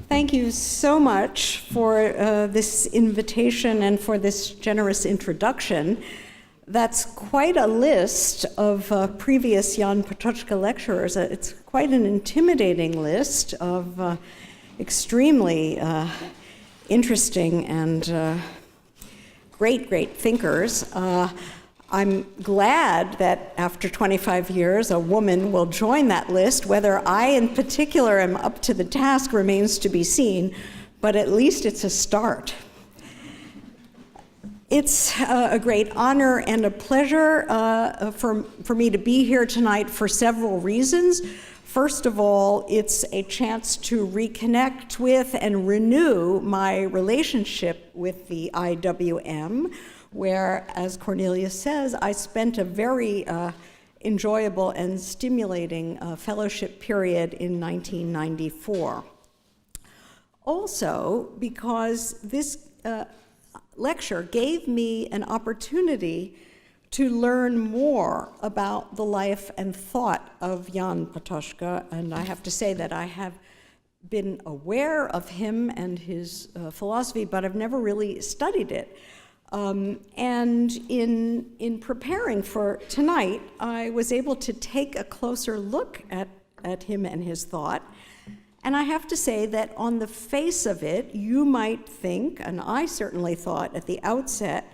Thank you so much for this invitation and for this generous introduction. That's quite a list of previous Jan Patočka lecturers. It's quite an intimidating list of extremely interesting and great thinkers. I'm glad that after 25 years, a woman will join that list. Whether I in particular am up to the task remains to be seen, but at least it's a start. It's a great honor and a pleasure for me to be here tonight for several reasons. First of all, it's a chance to reconnect with and renew my relationship with the IWM, where, as Cornelia says, I spent a very enjoyable and stimulating fellowship period in 1994. Also, because this lecture gave me an opportunity to learn more about the life and thought of Jan Patočka, and I have to say that I have been aware of him and his philosophy, but I've never really studied it. And in preparing for tonight, I was able to take a closer look at him and his thought. And I have to say that on the face of it, you might think, and I certainly thought at the outset,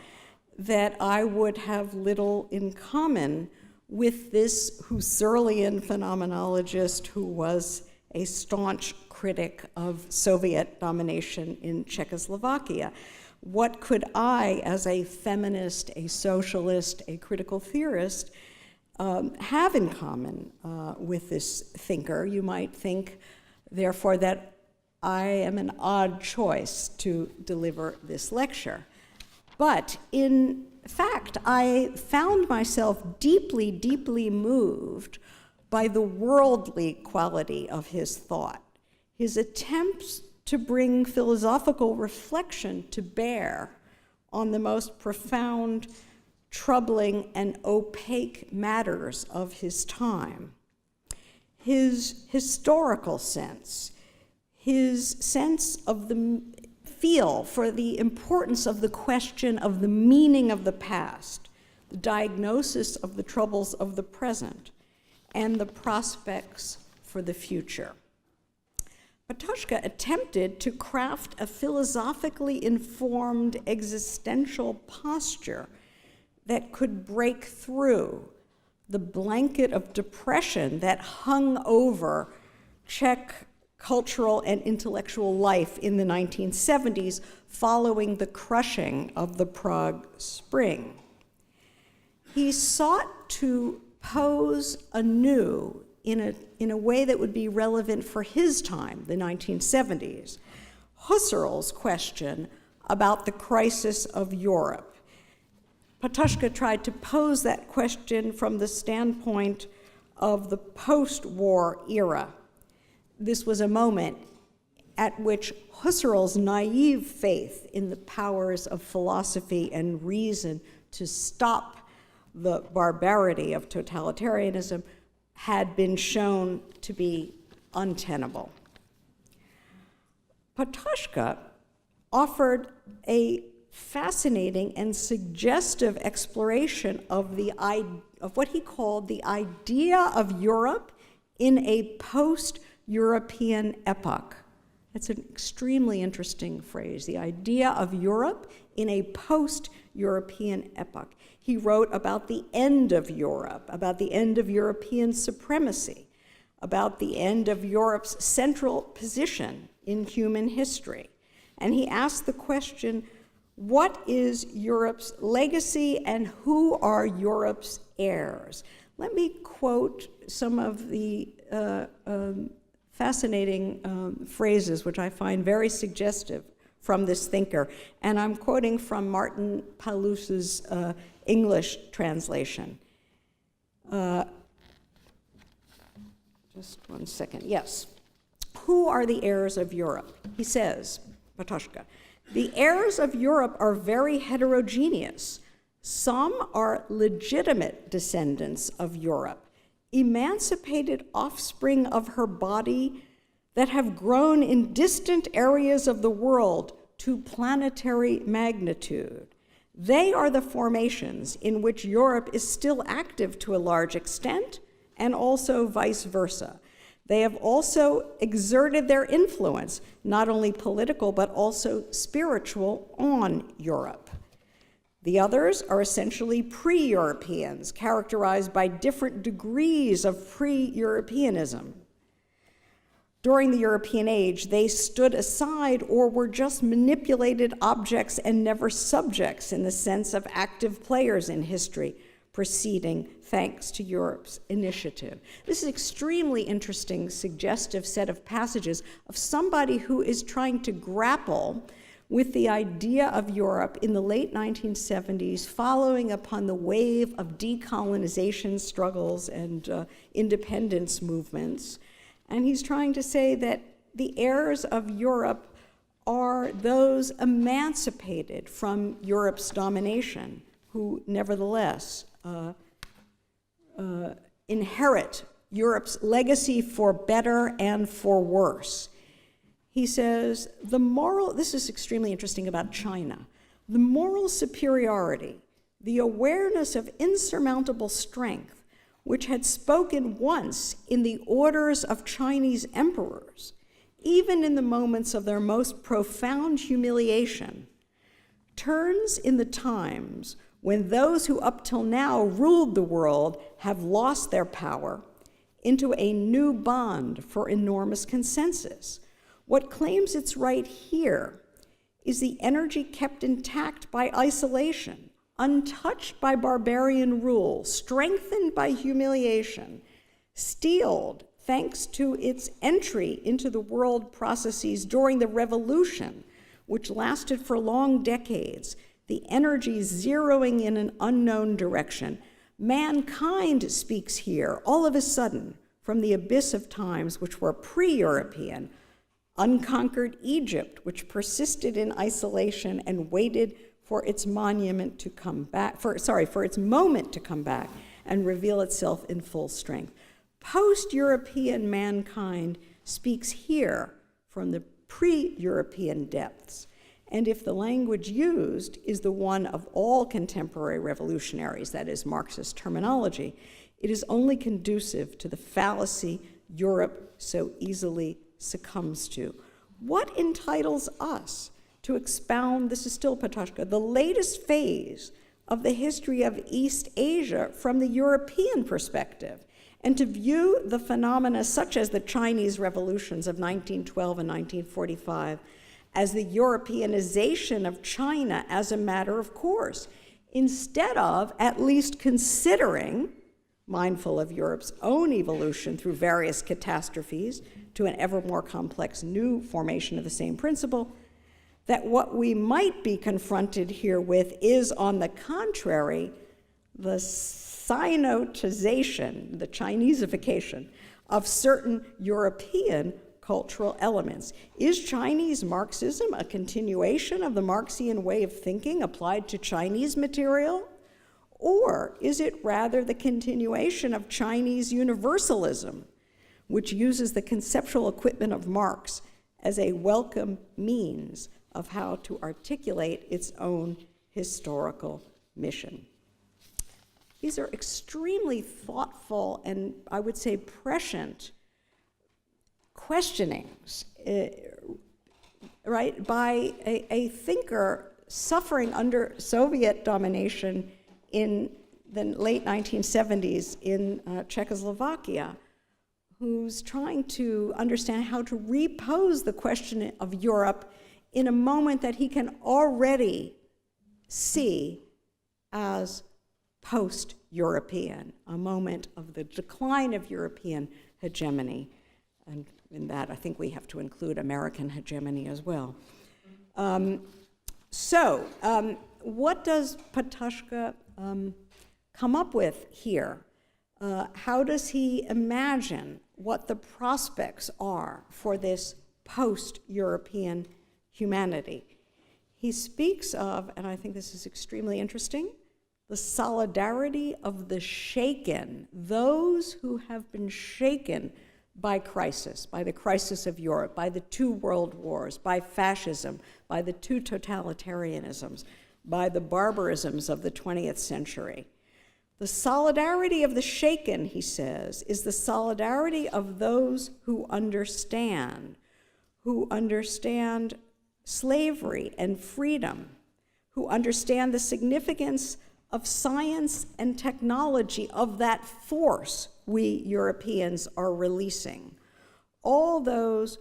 that I would have little in common with this Husserlian phenomenologist who was a staunch critic of Soviet domination in Czechoslovakia. What could I, as a feminist, a socialist, a critical theorist, have in common with this thinker? You might think, therefore, that I am an odd choice to deliver this lecture. But in fact, I found myself deeply moved by the worldly quality of his thought, his attempts to bring philosophical reflection to bear on the most profound, troubling, and opaque matters of his time. His historical sense, his sense of the feel for the importance of the question of the meaning of the past, the diagnosis of the troubles of the present, and the prospects for the future. Patočka attempted to craft a philosophically informed existential posture that could break through the blanket of depression that hung over Czech cultural and intellectual life in the 1970s following the crushing of the Prague Spring. He sought to pose anew in a way that would be relevant for his time, the 1970s, Husserl's question about the crisis of Europe. Patočka tried to pose that question from the standpoint of the post-war era. This was a moment at which Husserl's naive faith in the powers of philosophy and reason to stop the barbarity of totalitarianism had been shown to be untenable. Patočka offered a fascinating and suggestive exploration of what he called the idea of Europe in a post-European epoch. That's an extremely interesting phrase, the idea of Europe in a post-European epoch. He wrote about the end of Europe, about the end of European supremacy, about the end of Europe's central position in human history. And he asked the question, what is Europe's legacy and who are Europe's heirs? Let me quote some of the fascinating phrases which I find very suggestive from this thinker. And I'm quoting from Martin Paulus's English translation. Just one second, yes. Who are the heirs of Europe? He says, Patočka, the heirs of Europe are very heterogeneous. Some are legitimate descendants of Europe, emancipated offspring of her body, that have grown in distant areas of the world to planetary magnitude. They are the formations in which Europe is still active to a large extent, and also vice versa. They have also exerted their influence, not only political, but also spiritual, on Europe. The others are essentially pre-Europeans, characterized by different degrees of pre-Europeanism. During the European age, they stood aside or were just manipulated objects and never subjects in the sense of active players in history, proceeding thanks to Europe's initiative. This is an extremely interesting, suggestive set of passages of somebody who is trying to grapple with the idea of Europe in the late 1970s, following upon the wave of decolonization struggles and independence movements. And he's trying to say that the heirs of Europe are those emancipated from Europe's domination, who nevertheless inherit Europe's legacy for better and for worse. He says, this is extremely interesting about China, the moral superiority, the awareness of insurmountable strength, which had spoken once in the orders of Chinese emperors, even in the moments of their most profound humiliation, turns in the times when those who up till now ruled the world have lost their power into a new bond for enormous consensus. What claims its right here is the energy kept intact by isolation, untouched by barbarian rule, strengthened by humiliation, steeled thanks to its entry into the world processes during the revolution, which lasted for long decades, the energy zeroing in an unknown direction. Mankind speaks here, all of a sudden, from the abyss of times which were pre-European, unconquered Egypt, which persisted in isolation and waited for its monument to come back, for its moment to come back and reveal itself in full strength. Post-European mankind speaks here from the pre-European depths. And if the language used is the one of all contemporary revolutionaries, that is Marxist terminology, it is only conducive to the fallacy Europe so easily succumbs to. What entitles us to expound, this is still Patočka, the latest phase of the history of East Asia from the European perspective, and to view the phenomena such as the Chinese revolutions of 1912 and 1945 as the Europeanization of China as a matter of course, instead of at least considering, mindful of Europe's own evolution through various catastrophes to an ever more complex new formation of the same principle, that what we might be confronted here with is, on the contrary, the Sinotization, the Chineseification of certain European cultural elements. Is Chinese Marxism a continuation of the Marxian way of thinking applied to Chinese material? Or is it rather the continuation of Chinese universalism, which uses the conceptual equipment of Marx as a welcome means of how to articulate its own historical mission? These are extremely thoughtful and, I would say, prescient questionings, right, by a thinker suffering under Soviet domination in the late 1970s in Czechoslovakia, who's trying to understand how to repose the question of Europe in a moment that he can already see as post-European, a moment of the decline of European hegemony. And in that, I think we have to include American hegemony as well. What does Patočka come up with here? How does he imagine what the prospects are for this post-European humanity? He speaks of, and I think this is extremely interesting, the solidarity of the shaken, those who have been shaken by crisis, by the crisis of Europe, by the 2 world wars, by fascism, by the 2 totalitarianisms, by the barbarisms of the 20th century. The solidarity of the shaken, he says, is the solidarity of those who understand slavery and freedom, who understand the significance of science and technology, of that force we Europeans are releasing. All those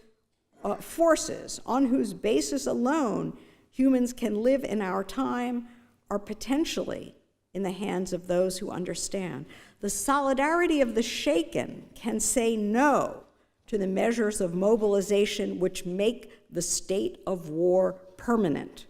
forces on whose basis alone humans can live in our time are potentially in the hands of those who understand. The solidarity of the shaken can say no to the measures of mobilization which make the state of war permanent.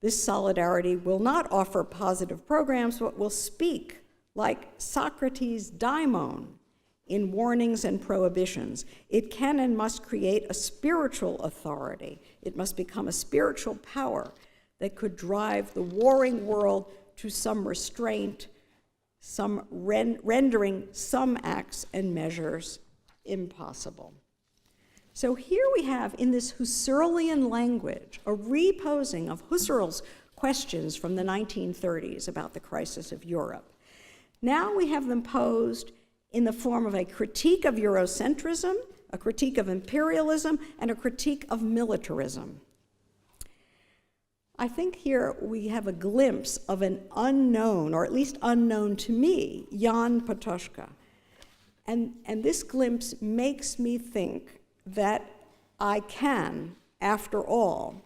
This solidarity will not offer positive programs, but will speak like Socrates' daimon in warnings and prohibitions. It can and must create a spiritual authority. It must become a spiritual power that could drive the warring world to some restraint, some rendering some acts and measures impossible. So here we have, in this Husserlian language, a reposing of Husserl's questions from the 1930s about the crisis of Europe. Now we have them posed in the form of a critique of Eurocentrism, a critique of imperialism, and a critique of militarism. I think here we have a glimpse of an unknown, or at least unknown to me, Jan Patočka. And this glimpse makes me think that I can, after all,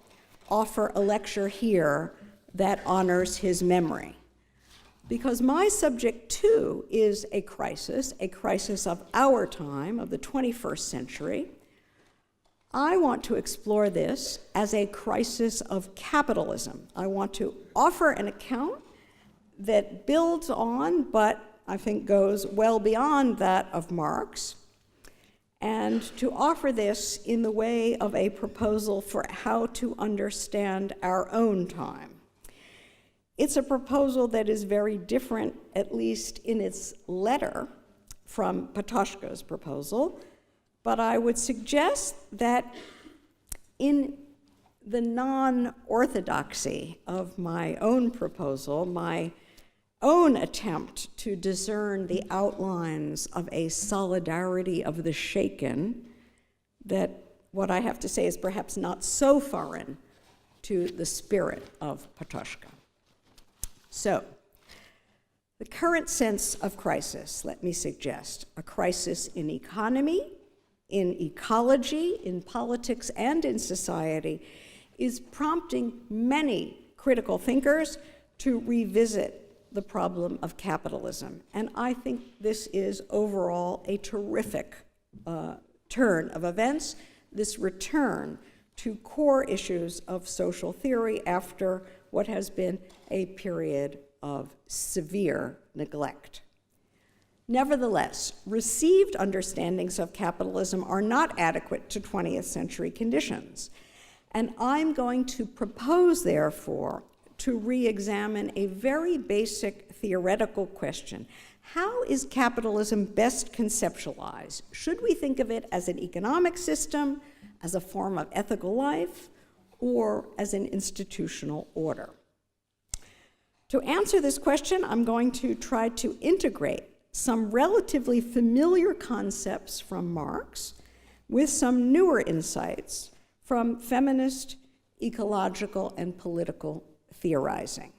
offer a lecture here that honors his memory. Because my subject, too, is a crisis of our time, of the 21st century. I want to explore this as a crisis of capitalism. I want to offer an account that builds on, but I think goes well beyond that of Marx, and to offer this in the way of a proposal for how to understand our own time. It's a proposal that is very different, at least in its letter, from Patočka's proposal, but I would suggest that in the non-orthodoxy of my own proposal, my own attempt to discern the outlines of a solidarity of the shaken, that what I have to say is perhaps not so foreign to the spirit of Patočka. So, the current sense of crisis, let me suggest, a crisis in economy, in ecology, in politics, and in society, is prompting many critical thinkers to revisit the problem of capitalism. And I think this is overall a terrific turn of events, this return to core issues of social theory after what has been a period of severe neglect. Nevertheless, received understandings of capitalism are not adequate to 20th century conditions. And I'm going to propose, therefore, to re-examine a very basic theoretical question. How is capitalism best conceptualized? Should we think of it as an economic system, as a form of ethical life, or as an institutional order? To answer this question, I'm going to try to integrate some relatively familiar concepts from Marx with some newer insights from feminist, ecological, and political theorizing.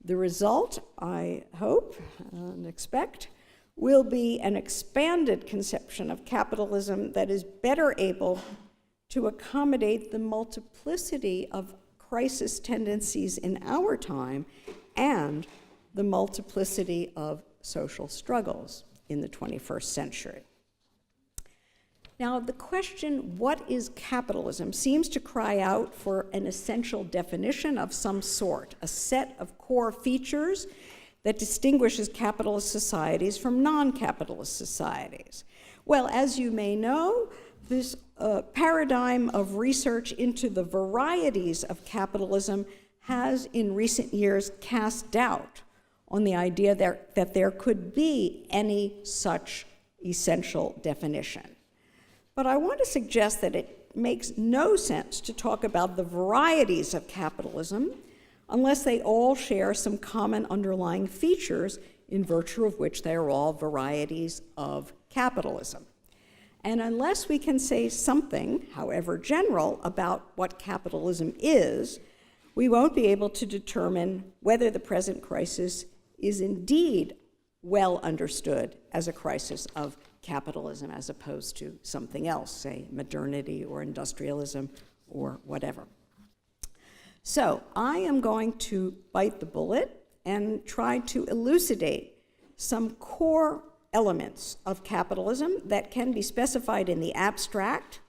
The result, I hope and expect, will be an expanded conception of capitalism that is better able to accommodate the multiplicity of crisis tendencies in our time and the multiplicity of social struggles in the 21st century. Now, the question, what is capitalism, seems to cry out for an essential definition of some sort, a set of core features that distinguishes capitalist societies from non-capitalist societies. Well, as you may know, this paradigm of research into the varieties of capitalism has in recent years cast doubt on the idea that there could be any such essential definition. But I want to suggest that it makes no sense to talk about the varieties of capitalism unless they all share some common underlying features in virtue of which they are all varieties of capitalism. And unless we can say something, however general, about what capitalism is, we won't be able to determine whether the present crisis is indeed well understood as a crisis of capitalism as opposed to something else, say modernity or industrialism or whatever. So I am going to bite the bullet and try to elucidate some core elements of capitalism that can be specified in the abstract,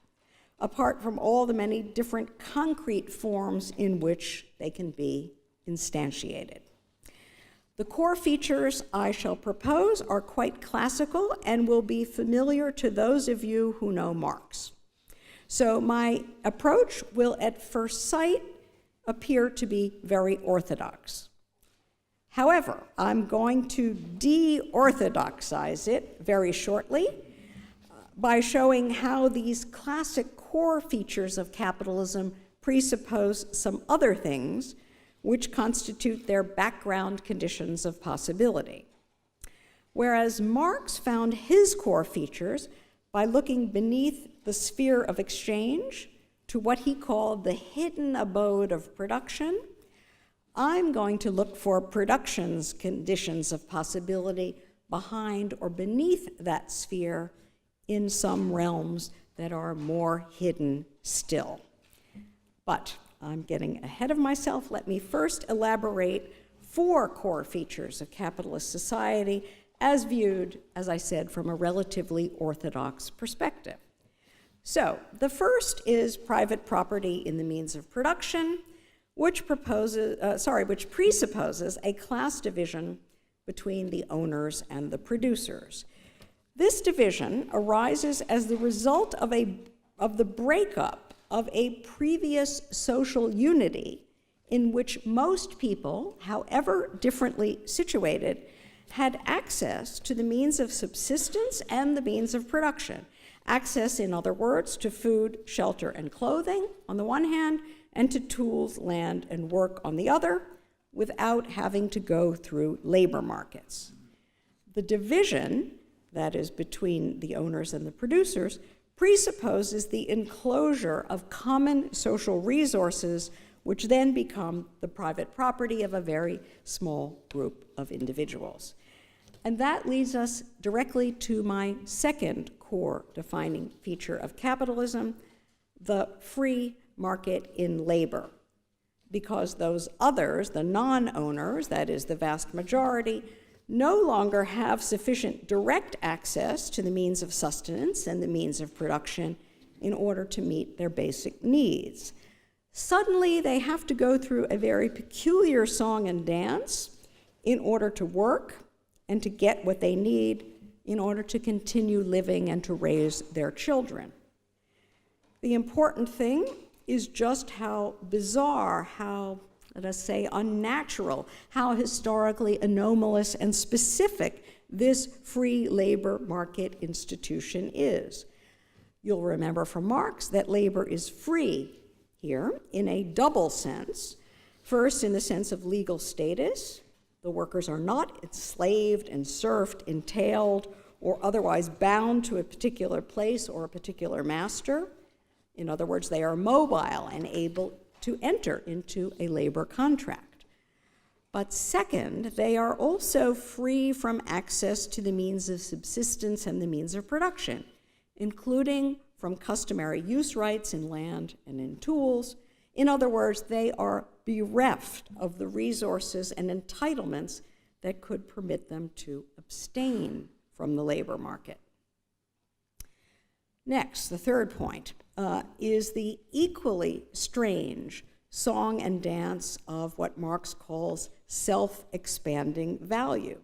apart from all the many different concrete forms in which they can be instantiated. The core features I shall propose are quite classical and will be familiar to those of you who know Marx. So my approach will at first sight appear to be very orthodox. However, I'm going to de-orthodoxize it very shortly by showing how these classic core features of capitalism presuppose some other things which constitute their background conditions of possibility. Whereas Marx found his core features by looking beneath the sphere of exchange to what he called the hidden abode of production, I'm going to look for production's conditions of possibility behind or beneath that sphere in some realms that are more hidden still. But I'm getting ahead of myself. Let me first elaborate 4 core features of capitalist society as viewed, as I said, from a relatively orthodox perspective. So the first is private property in the means of production, which presupposes a class division between the owners and the producers. This division arises as the result of the breakup of a previous social unity in which most people, however differently situated, had access to the means of subsistence and the means of production. Access, in other words, to food, shelter, and clothing on the one hand, and to tools, land, and work on the other, without having to go through labor markets. The division, that is between the owners and the producers, presupposes the enclosure of common social resources, which then become the private property of a very small group of individuals. And that leads us directly to my second core defining feature of capitalism, the free market in labor. Because those others, the non-owners, that is the vast majority, no longer have sufficient direct access to the means of sustenance and the means of production in order to meet their basic needs. Suddenly, they have to go through a very peculiar song and dance in order to work and to get what they need in order to continue living and to raise their children. The important thing is just how bizarre, how, let us say, unnatural, how historically anomalous and specific this free labor market institution is. You'll remember from Marx that labor is free here in a double sense. First, in the sense of legal status. The workers are not enslaved and serfed, entailed, or otherwise bound to a particular place or a particular master. In other words, they are mobile and able to enter into a labor contract. But second, they are also free from access to the means of subsistence and the means of production, including from customary use rights in land and in tools. In other words, they are bereft of the resources and entitlements that could permit them to abstain from the labor market. Next, the third point is the equally strange song and dance of what Marx calls self-expanding value.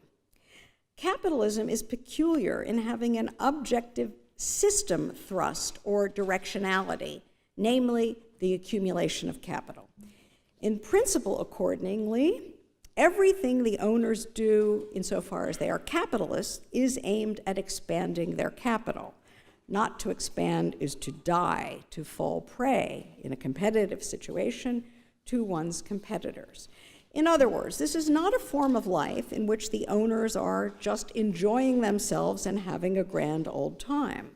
Capitalism is peculiar in having an objective system thrust or directionality, namely the accumulation of capital. In principle, accordingly, Everything the owners do, insofar as they are capitalists, is aimed at expanding their capital. Not to expand is to die, to fall prey in a competitive situation to one's competitors. In other words, this is not a form of life in which the owners are just enjoying themselves and having a grand old time.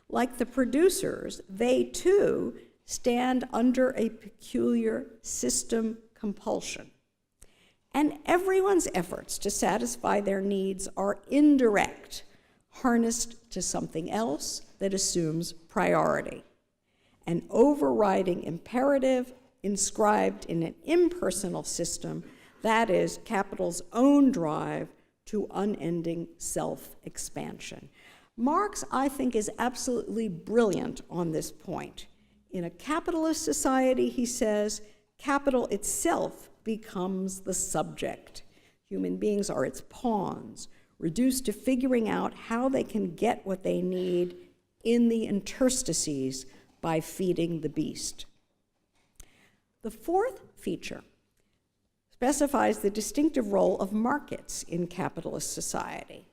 Like the producers, they too stand under a peculiar system compulsion. And everyone's efforts to satisfy their needs are indirect, harnessed to something else that assumes priority. An overriding imperative inscribed in an impersonal system, that is, capital's own drive to unending self-expansion. Marx, I think, is absolutely brilliant on this point. In a capitalist society, he says, capital itself becomes the subject. Human beings are its pawns, reduced to figuring out how they can get what they need in the interstices by feeding the beast. The fourth feature specifies the distinctive role of markets in capitalist society.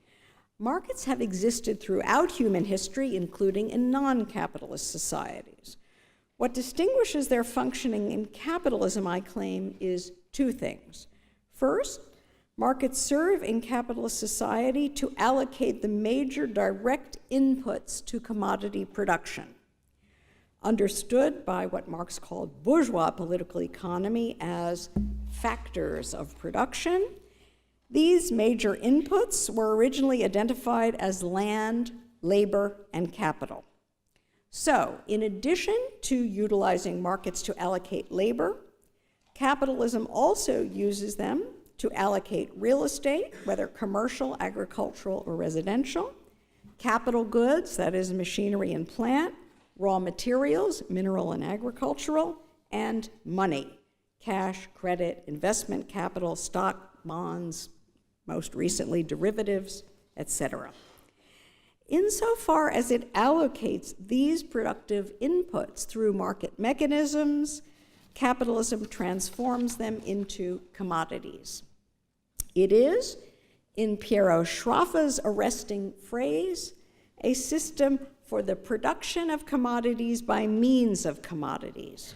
Markets have existed throughout human history, including in non-capitalist societies. What distinguishes their functioning in capitalism, I claim, is two things. First, markets serve in capitalist society to allocate the major direct inputs to commodity production. Understood by what Marx called bourgeois political economy as factors of production, these major inputs were originally identified as land, labor, and capital. So, in addition to utilizing markets to allocate labor, capitalism also uses them to allocate real estate, whether commercial, agricultural, or residential, capital goods, that is machinery and plant, raw materials, mineral and agricultural, and money, cash, credit, investment capital, stock, bonds, most recently derivatives, etc. Insofar as it allocates these productive inputs through market mechanisms, capitalism transforms them into commodities. It is, in Piero Sraffa's arresting phrase, a system for the production of commodities by means of commodities,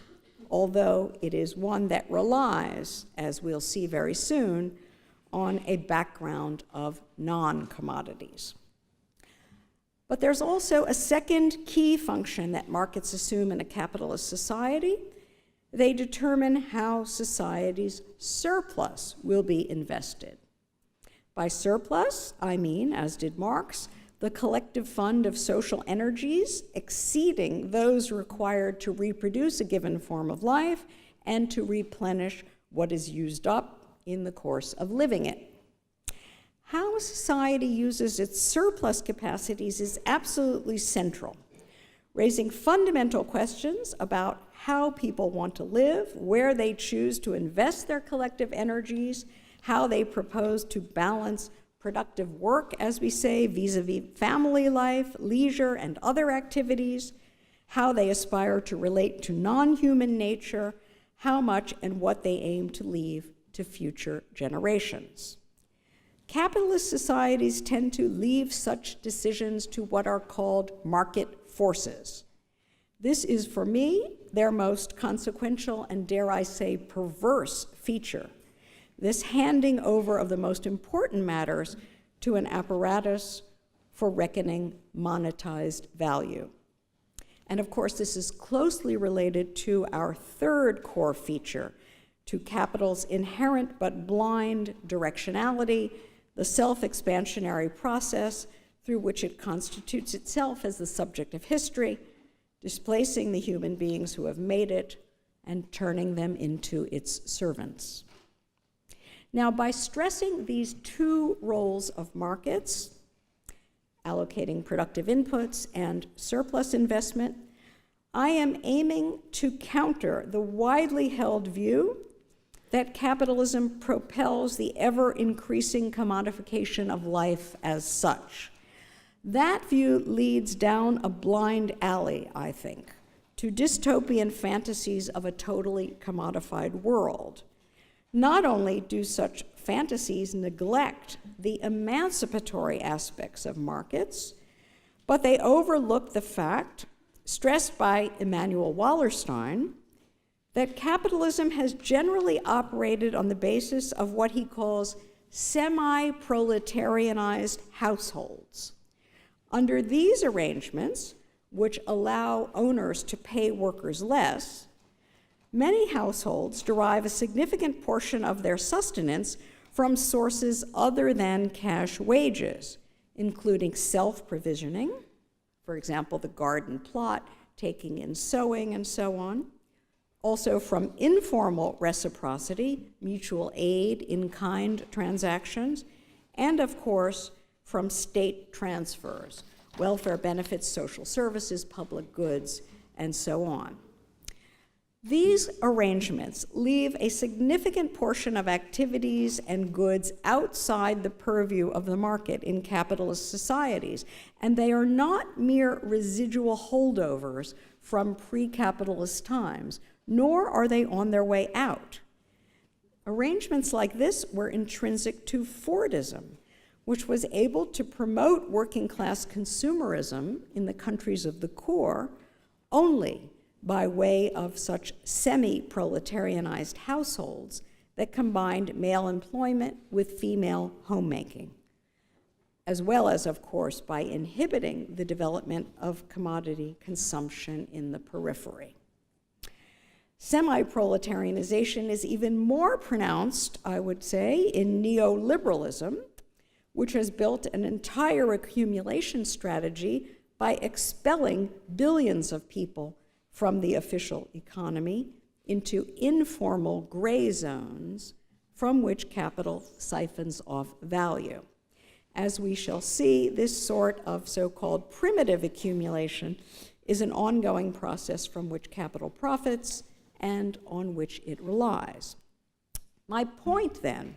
although it is one that relies, as we'll see very soon, on a background of non-commodities. But there's also a second key function that markets assume in a capitalist society. They determine how society's surplus will be invested. By surplus, I mean, as did Marx, the collective fund of social energies exceeding those required to reproduce a given form of life and to replenish what is used up in the course of living it. How a society uses its surplus capacities is absolutely central, raising fundamental questions about how people want to live, where they choose to invest their collective energies, how they propose to balance productive work, as we say, vis-a-vis family life, leisure, and other activities, how they aspire to relate to non-human nature, how much and what they aim to leave to future generations. Capitalist societies tend to leave such decisions to what are called market forces. This is, for me, their most consequential and, dare I say, perverse feature. This handing over of the most important matters to an apparatus for reckoning monetized value. And of course, this is closely related to our third core feature, to capital's inherent but blind directionality, the self-expansionary process through which it constitutes itself as the subject of history, displacing the human beings who have made it and turning them into its servants. Now, by stressing these two roles of markets, allocating productive inputs and surplus investment, I am aiming to counter the widely held view that capitalism propels the ever-increasing commodification of life as such. That view leads down a blind alley, I think, to dystopian fantasies of a totally commodified world. Not only do such fantasies neglect the emancipatory aspects of markets, but they overlook the fact, stressed by Emanuel Wallerstein, that capitalism has generally operated on the basis of what he calls semi-proletarianized households. Under these arrangements, which allow owners to pay workers less, many households derive a significant portion of their sustenance from sources other than cash wages, including self-provisioning, for example, the garden plot, taking in sewing, and so on. Also from informal reciprocity, mutual aid, in-kind transactions, and of course, from state transfers, welfare benefits, social services, public goods, and so on. These arrangements leave a significant portion of activities and goods outside the purview of the market in capitalist societies, and they are not mere residual holdovers from pre-capitalist times, nor are they on their way out. Arrangements like this were intrinsic to Fordism, which was able to promote working-class consumerism in the countries of the core only by way of such semi-proletarianized households that combined male employment with female homemaking, as well as, of course, by inhibiting the development of commodity consumption in the periphery. Semi-proletarianization is even more pronounced, I would say, in neoliberalism, which has built an entire accumulation strategy by expelling billions of people from the official economy into informal gray zones from which capital siphons off value. As we shall see, this sort of so-called primitive accumulation is an ongoing process from which capital profits and on which it relies. My point, then,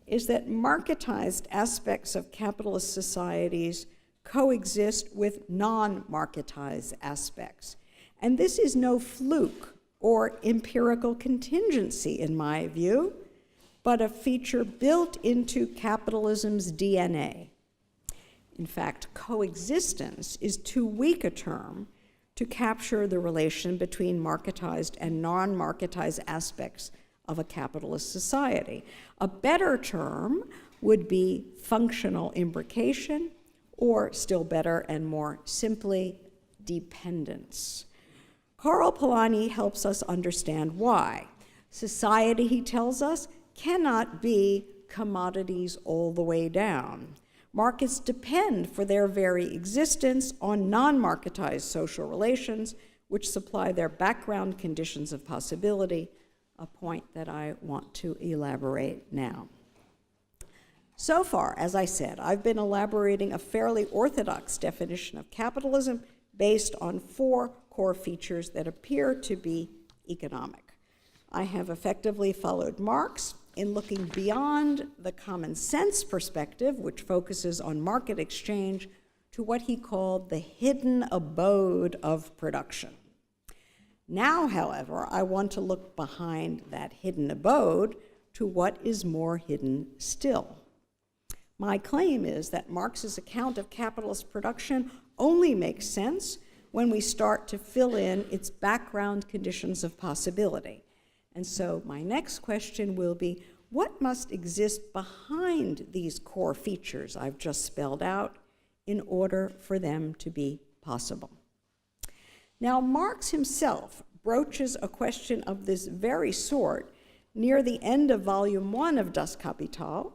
is that marketized aspects of capitalist societies coexist with non-marketized aspects. And this is no fluke or empirical contingency, in my view, but a feature built into capitalism's DNA. In fact, coexistence is too weak a term to capture the relation between marketized and non-marketized aspects of a capitalist society. A better term would be functional imbrication, or still better and more simply, dependence. Karl Polanyi helps us understand why. Society, he tells us, cannot be commodities all the way down. Markets depend for their very existence on non-marketized social relations, which supply their background conditions of possibility, a point that I want to elaborate now. So far, as I said, I've been elaborating a fairly orthodox definition of capitalism based on 4 core features that appear to be economic. I have effectively followed Marx in looking beyond the common sense perspective, which focuses on market exchange, to what he called the hidden abode of production. Now, however, I want to look behind that hidden abode to what is more hidden still. My claim is that Marx's account of capitalist production only makes sense when we start to fill in its background conditions of possibility. And so my next question will be, what must exist behind these core features I've just spelled out in order for them to be possible? Now, Marx himself broaches a question of this very sort near the end of Volume 1 of Das Kapital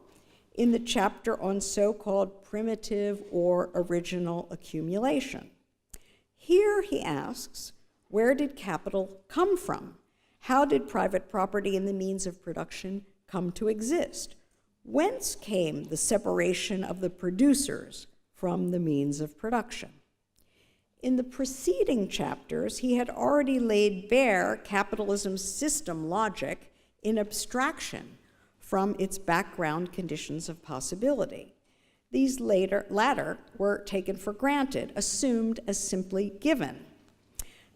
in the chapter on so-called primitive or original accumulation. Here he asks, where did capital come from? How did private property and the means of production come to exist? Whence came the separation of the producers from the means of production? In the preceding chapters, he had already laid bare capitalism's system logic in abstraction from its background conditions of possibility. These latter were taken for granted, assumed as simply given.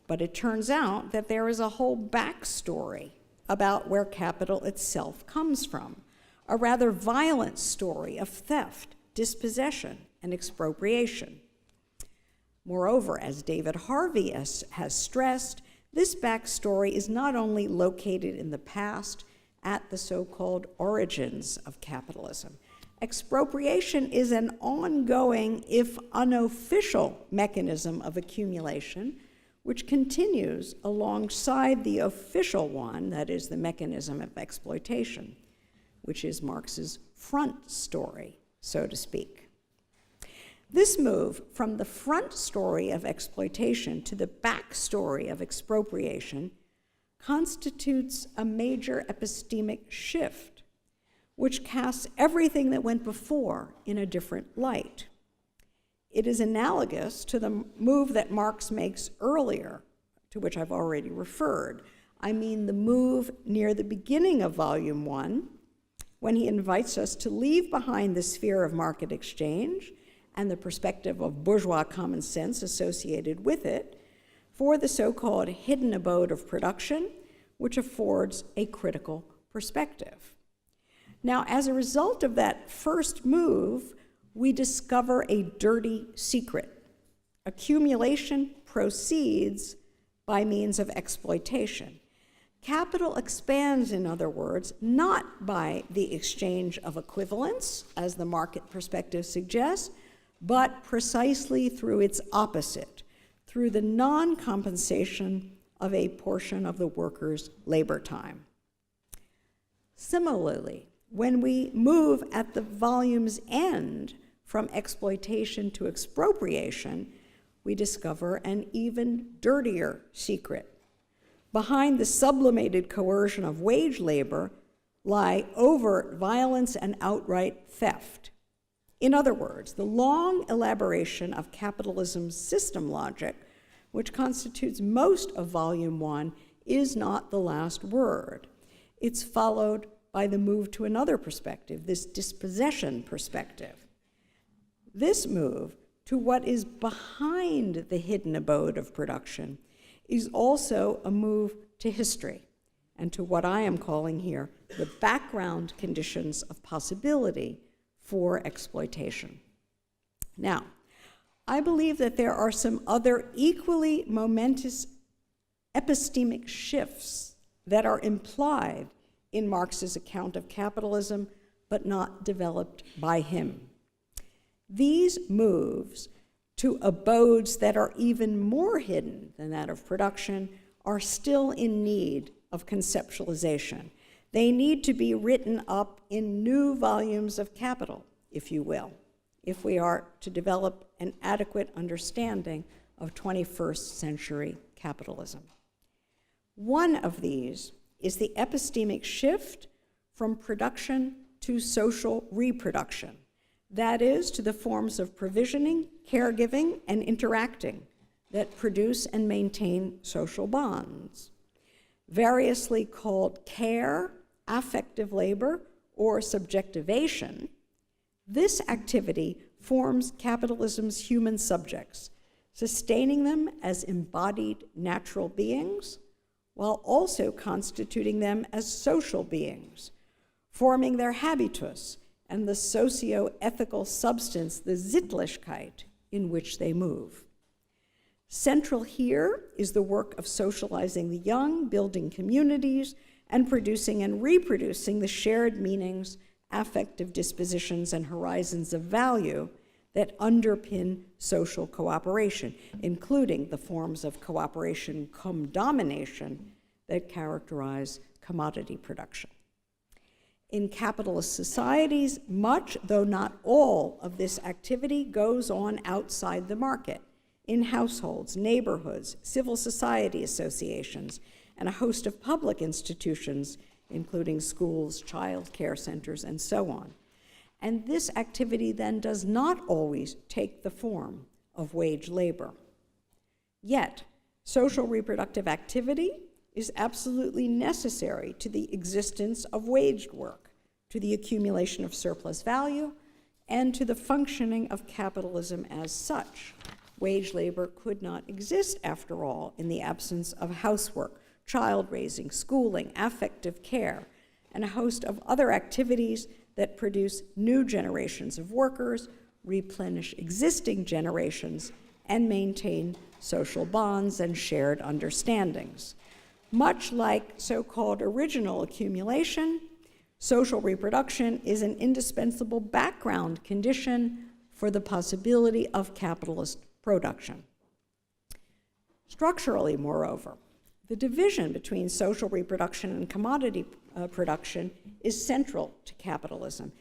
But it turns out that there is a whole backstory about where capital itself comes from, a rather violent story of theft, dispossession, and expropriation. Moreover, as David Harvey has stressed, this backstory is not only located in the past at the so-called origins of capitalism. Expropriation is an ongoing, if unofficial, mechanism of accumulation, which continues alongside the official one, that is the mechanism of exploitation, which is Marx's front story, so to speak. This move from the front story of exploitation to the back story of expropriation constitutes a major epistemic shift, which casts everything that went before in a different light. It is analogous to the move that Marx makes earlier, to which I've already referred. I mean the move near the beginning of Volume 1, when he invites us to leave behind the sphere of market exchange and the perspective of bourgeois common sense associated with it for the so-called hidden abode of production, which affords a critical perspective. Now, as a result of that first move, we discover a dirty secret. Accumulation proceeds by means of exploitation. Capital expands, in other words, not by the exchange of equivalents, as the market perspective suggests, but precisely through its opposite, through the non-compensation of a portion of the worker's labor time. Similarly, when we move at the volume's end from exploitation to expropriation, we discover an even dirtier secret. Behind the sublimated coercion of wage labor lie overt violence and outright theft. In other words, the long elaboration of capitalism's system logic, which constitutes most of Volume 1, is not the last word. It's followed by the move to another perspective, this dispossession perspective. This move to what is behind the hidden abode of production is also a move to history and to what I am calling here the background conditions of possibility for exploitation. Now, I believe that there are some other equally momentous epistemic shifts that are implied in Marx's account of capitalism, but not developed by him. These moves to abodes that are even more hidden than that of production are still in need of conceptualization. They need to be written up in new volumes of capital, if you will, if we are to develop an adequate understanding of 21st century capitalism. One of these is the epistemic shift from production to social reproduction, that is, to the forms of provisioning, caregiving, and interacting that produce and maintain social bonds. Variously called care, affective labor, or subjectivation, this activity forms capitalism's human subjects, sustaining them as embodied natural beings, while also constituting them as social beings, forming their habitus and the socio-ethical substance, the Sittlichkeit, in which they move. Central here is the work of socializing the young, building communities, and producing and reproducing the shared meanings, affective dispositions, and horizons of value that underpin social cooperation, including the forms of cooperation cum domination that characterize commodity production. In capitalist societies, much, though not all, of this activity goes on outside the market, in households, neighborhoods, civil society associations, and a host of public institutions, including schools, child care centers, and so on. And this activity then does not always take the form of wage labor. Yet, social reproductive activity is absolutely necessary to the existence of waged work, to the accumulation of surplus value, and to the functioning of capitalism as such. Wage labor could not exist, after all, in the absence of housework, child raising, schooling, affective care, and a host of other activities that produce new generations of workers, replenish existing generations, and maintain social bonds and shared understandings. Much like so-called original accumulation, social reproduction is an indispensable background condition for the possibility of capitalist production. Structurally, moreover, the division between social reproduction and commodity production is central to capitalism,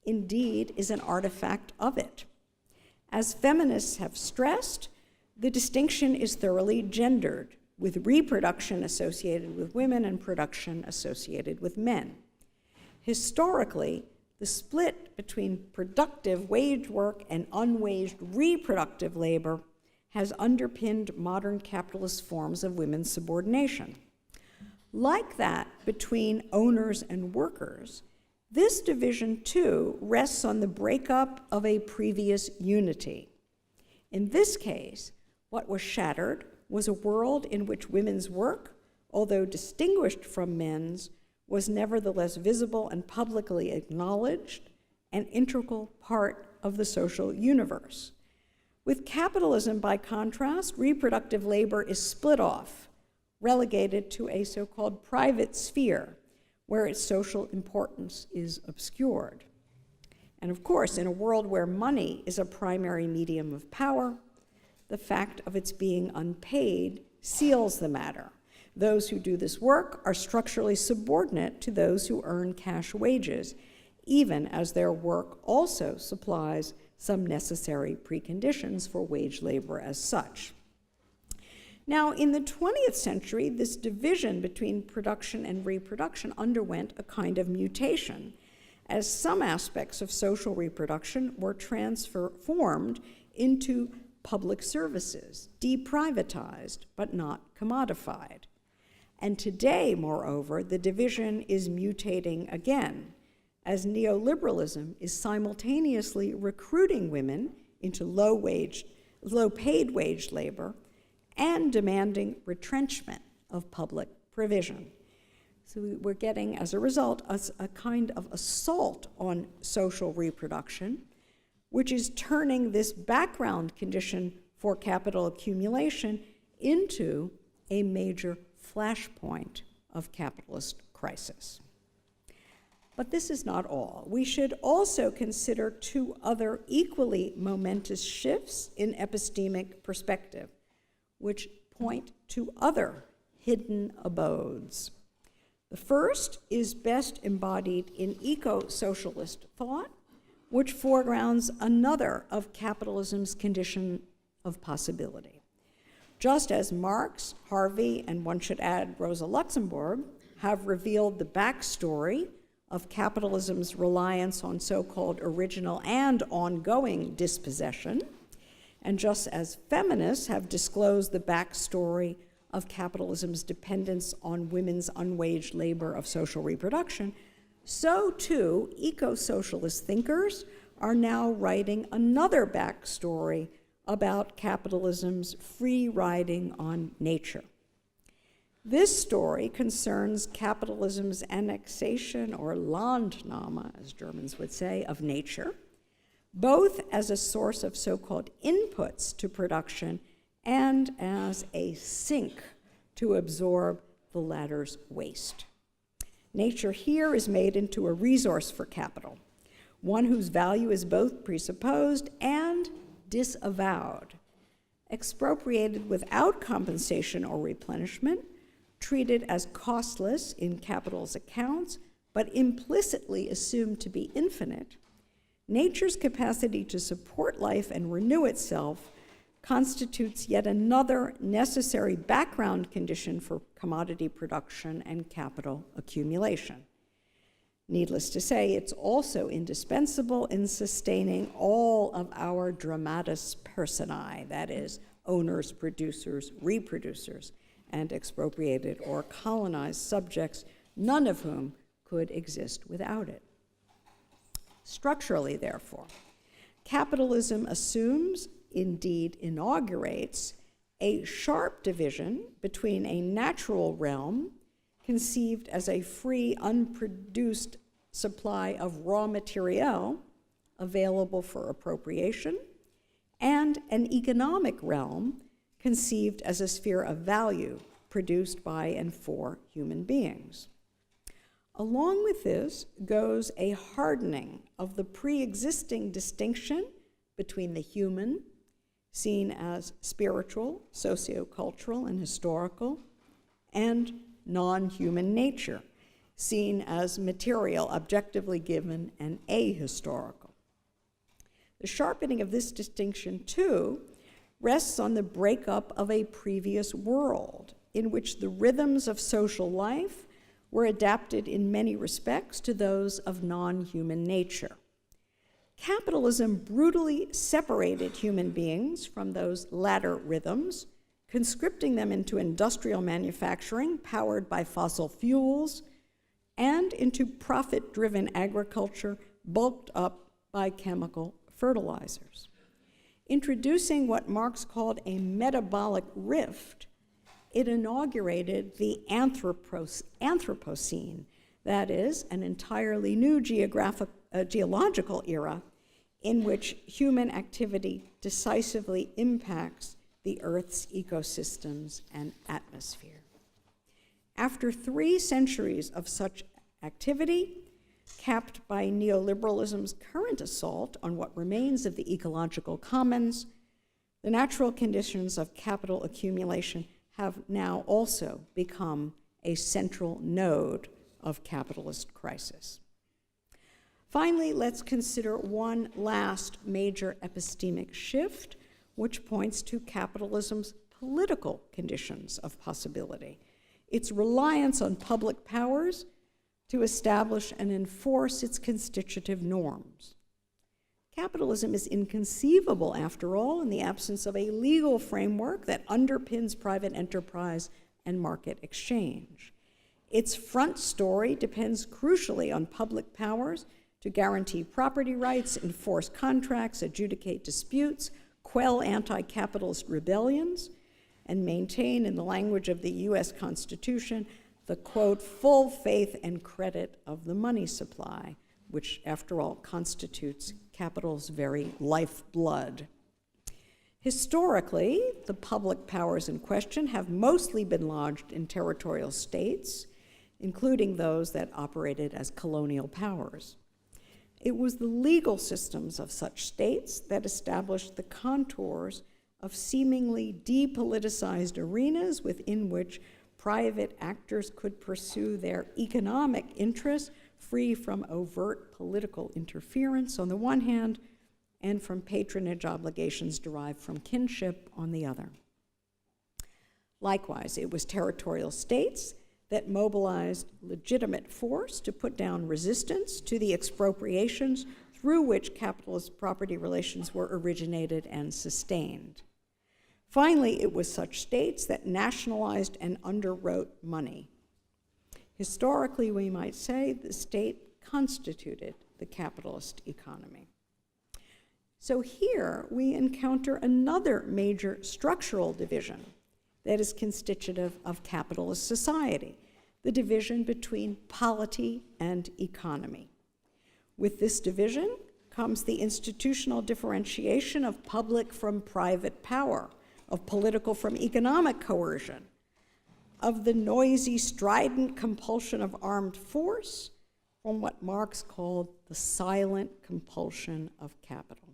indeed is an artifact of it. As feminists have stressed, the distinction is thoroughly gendered, with reproduction associated with women and production associated with men. Historically, the split between productive wage work and unwaged reproductive labor has underpinned modern capitalist forms of women's subordination. Like that between owners and workers, this division too rests on the breakup of a previous unity. In this case, what was shattered was a world in which women's work, although distinguished from men's, was nevertheless visible and publicly acknowledged, an integral part of the social universe. With capitalism, by contrast, reproductive labor is split off, relegated to a so-called private sphere, where its social importance is obscured. And of course, in a world where money is a primary medium of power, the fact of its being unpaid seals the matter. Those who do this work are structurally subordinate to those who earn cash wages, even as their work also supplies some necessary preconditions for wage labor as such. Now, in the 20th century, this division between production and reproduction underwent a kind of mutation, as some aspects of social reproduction were transformed into public services, deprivatized, but not commodified. And today, moreover, the division is mutating again, as neoliberalism is simultaneously recruiting women into low-paid wage labor and demanding retrenchment of public provision. So we're getting, as a result, a kind of assault on social reproduction, which is turning this background condition for capital accumulation into a major flashpoint of capitalist crisis. But this is not all. We should also consider two other equally momentous shifts in epistemic perspective, which point to other hidden abodes. The first is best embodied in eco-socialist thought, which foregrounds another of capitalism's condition of possibility. Just as Marx, Harvey, and one should add Rosa Luxemburg, have revealed the backstory of capitalism's reliance on so-called original and ongoing dispossession, and just as feminists have disclosed the backstory of capitalism's dependence on women's unwaged labor of social reproduction, so too eco-socialist thinkers are now writing another backstory about capitalism's free riding on nature. This story concerns capitalism's annexation, or Landnahme, as Germans would say, of nature, both as a source of so-called inputs to production and as a sink to absorb the latter's waste. Nature here is made into a resource for capital, one whose value is both presupposed and disavowed, expropriated without compensation or replenishment, treated as costless in capital's accounts, but implicitly assumed to be infinite. Nature's capacity to support life and renew itself constitutes yet another necessary background condition for commodity production and capital accumulation. Needless to say, it's also indispensable in sustaining all of our dramatis personae, that is, owners, producers, reproducers, and expropriated or colonized subjects, none of whom could exist without it. Structurally, therefore, capitalism assumes, indeed inaugurates, a sharp division between a natural realm, conceived as a free, unproduced supply of raw material available for appropriation, and an economic realm conceived as a sphere of value produced by and for human beings. Along with this goes a hardening of the pre-existing distinction between the human, seen as spiritual, sociocultural, and historical, and non-human nature, seen as material, objectively given, and ahistorical. The sharpening of this distinction, too, rests on the breakup of a previous world in which the rhythms of social life were adapted in many respects to those of non-human nature. Capitalism brutally separated human beings from those latter rhythms, conscripting them into industrial manufacturing powered by fossil fuels and into profit-driven agriculture bulked up by chemical fertilizers. Introducing what Marx called a metabolic rift, it inaugurated the Anthropocene, that is, an entirely new geological era in which human activity decisively impacts the Earth's ecosystems and atmosphere. After 3 centuries of such activity, capped by neoliberalism's current assault on what remains of the ecological commons, the natural conditions of capital accumulation have now also become a central node of capitalist crisis. Finally, let's consider one last major epistemic shift, which points to capitalism's political conditions of possibility, its reliance on public powers to establish and enforce its constitutive norms. Capitalism is inconceivable, after all, in the absence of a legal framework that underpins private enterprise and market exchange. Its front story depends crucially on public powers to guarantee property rights, enforce contracts, adjudicate disputes, quell anti-capitalist rebellions, and maintain, in the language of the U.S. Constitution, the, quote, full faith and credit of the money supply, which, after all, constitutes capital's very lifeblood. Historically, the public powers in question have mostly been lodged in territorial states, including those that operated as colonial powers. It was the legal systems of such states that established the contours of seemingly depoliticized arenas within which private actors could pursue their economic interests free from overt political interference on the one hand and from patronage obligations derived from kinship on the other. Likewise, it was territorial states that mobilized legitimate force to put down resistance to the expropriations through which capitalist property relations were originated and sustained. Finally, it was such states that nationalized and underwrote money. Historically, we might say the state constituted the capitalist economy. So here we encounter another major structural division that is constitutive of capitalist society, the division between polity and economy. With this division comes the institutional differentiation of public from private power, of political from economic coercion, of the noisy, strident compulsion of armed force from what Marx called the silent compulsion of capital.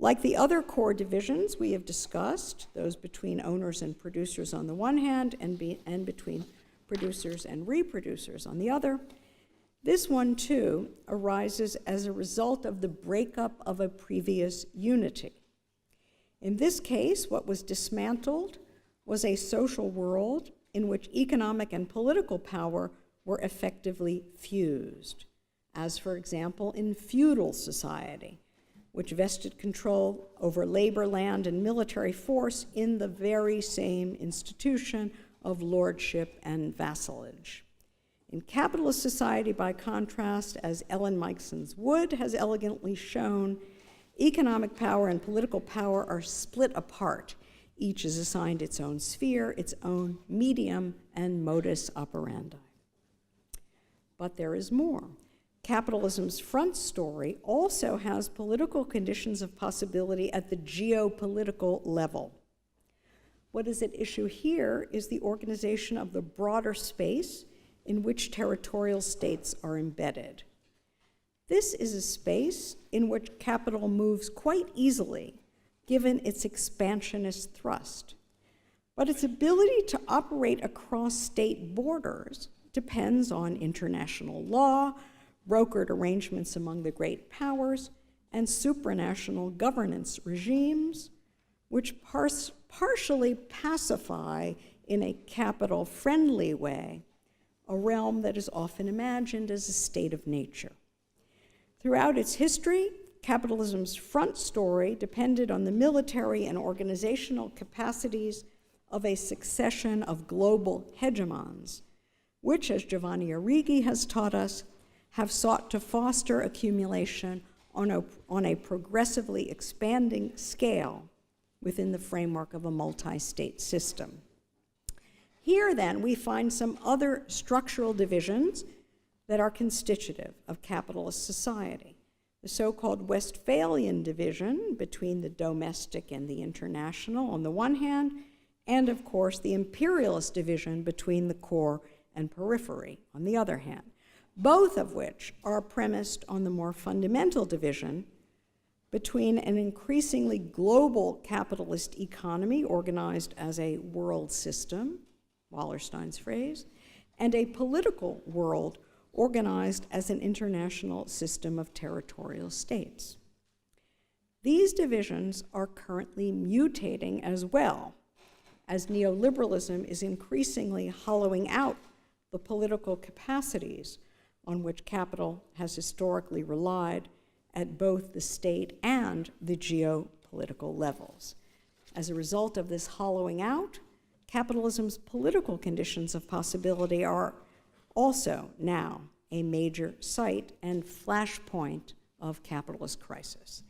Like the other core divisions we have discussed, those between owners and producers on the one hand and between producers and reproducers on the other, this one too arises as a result of the breakup of a previous unity. In this case, what was dismantled was a social world in which economic and political power were effectively fused, as, for example, in feudal society, which vested control over labor, land, and military force in the very same institution of lordship and vassalage. In capitalist society, by contrast, as Ellen Meikson's Wood has elegantly shown, economic power and political power are split apart, Each is assigned its own sphere, its own medium, and modus operandi. But there is more. Capitalism's front story also has political conditions of possibility at the geopolitical level. What is at issue here is the organization of the broader space in which territorial states are embedded. This is a space in which capital moves quite easily, given its expansionist thrust. But its ability to operate across state borders depends on international law, brokered arrangements among the great powers, and supranational governance regimes, which partially pacify in a capital-friendly way a realm that is often imagined as a state of nature. Throughout its history, capitalism's front story depended on the military and organizational capacities of a succession of global hegemons, which, as Giovanni Arrighi has taught us, have sought to foster accumulation on a progressively expanding scale within the framework of a multi-state system. Here, then, we find some other structural divisions that are constitutive of capitalist society. The so-called Westphalian division between the domestic and the international on the one hand, and of course the imperialist division between the core and periphery on the other hand, both of which are premised on the more fundamental division between an increasingly global capitalist economy organized as a world system, Wallerstein's phrase, and a political world organized as an international system of territorial states. These divisions are currently mutating as well, as neoliberalism is increasingly hollowing out the political capacities on which capital has historically relied at both the state and the geopolitical levels. As a result of this hollowing out, capitalism's political conditions of possibility are also now a major site and flashpoint of capitalist crisis.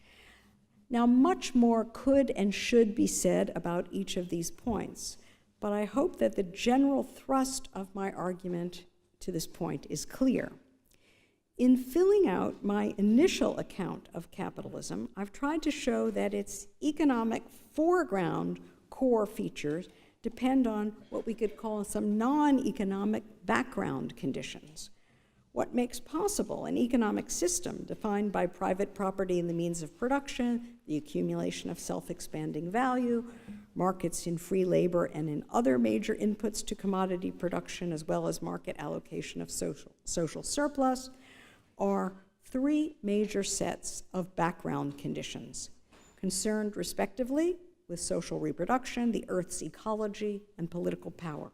Now, much more could and should be said about each of these points, but I hope that the general thrust of my argument to this point is clear. In filling out my initial account of capitalism, I've tried to show that its economic foreground core features depend on what we could call some non-economic background conditions. What makes possible an economic system defined by private property and the means of production, the accumulation of self-expanding value, markets in free labor and in other major inputs to commodity production, as well as market allocation of social surplus, are three major sets of background conditions, concerned respectively with social reproduction, the Earth's ecology, and political power.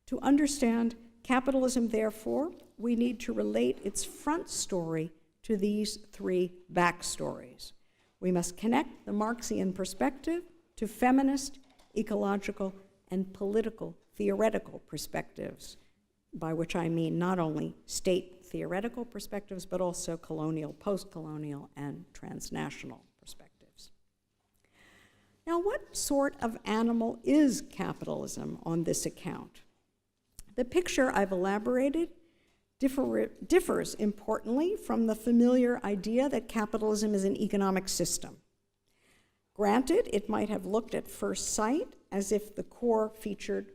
To understand capitalism, therefore, we need to relate its front story to these three backstories. We must connect the Marxian perspective to feminist, ecological, and political theoretical perspectives, by which I mean not only state theoretical perspectives, but also colonial, post-colonial, and transnational perspectives. Now, what sort of animal is capitalism on this account? The picture I've elaborated differs importantly from the familiar idea that capitalism is an economic system. Granted, it might have looked at first sight as if the core features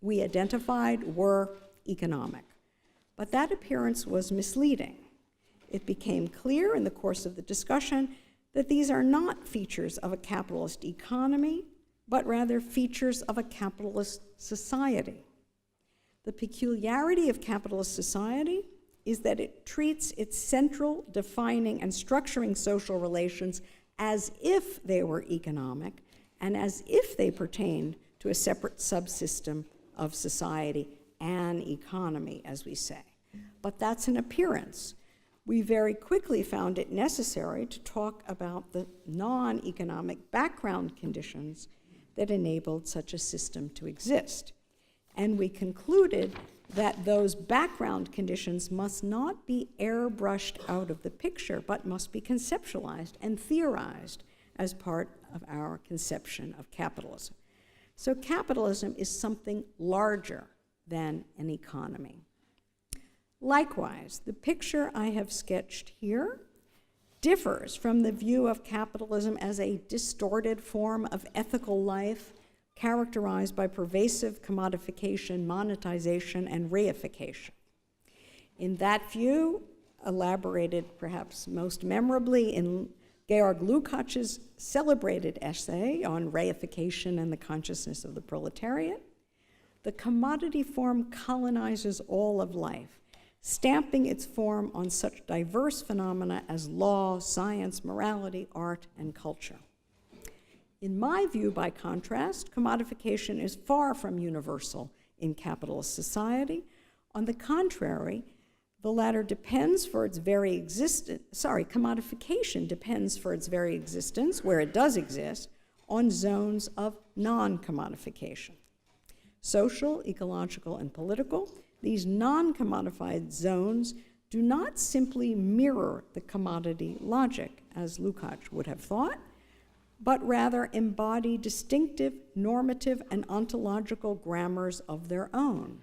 we identified were economic, but that appearance was misleading. It became clear in the course of the discussion that these are not features of a capitalist economy, but rather features of a capitalist society. The peculiarity of capitalist society is that it treats its central defining and structuring social relations as if they were economic and as if they pertained to a separate subsystem of society, an economy, as we say. But that's an appearance. We very quickly found it necessary to talk about the non-economic background conditions that enabled such a system to exist. And we concluded that those background conditions must not be airbrushed out of the picture, but must be conceptualized and theorized as part of our conception of capitalism. So capitalism is something larger than an economy. Likewise, the picture I have sketched here differs from the view of capitalism as a distorted form of ethical life characterized by pervasive commodification, monetization, and reification. In that view, elaborated perhaps most memorably in Georg Lukács's celebrated essay on reification and the consciousness of the proletariat, the commodity form colonizes all of life, stamping its form on such diverse phenomena as law, science, morality, art, and culture. In my view, by contrast, commodification is far from universal in capitalist society. On the contrary, the latter depends for its very existence, commodification depends for its very existence, where it does exist, on zones of non-commodification. Social, ecological, and political, these non-commodified zones do not simply mirror the commodity logic, as Lukács would have thought, but rather embody distinctive, normative, and ontological grammars of their own.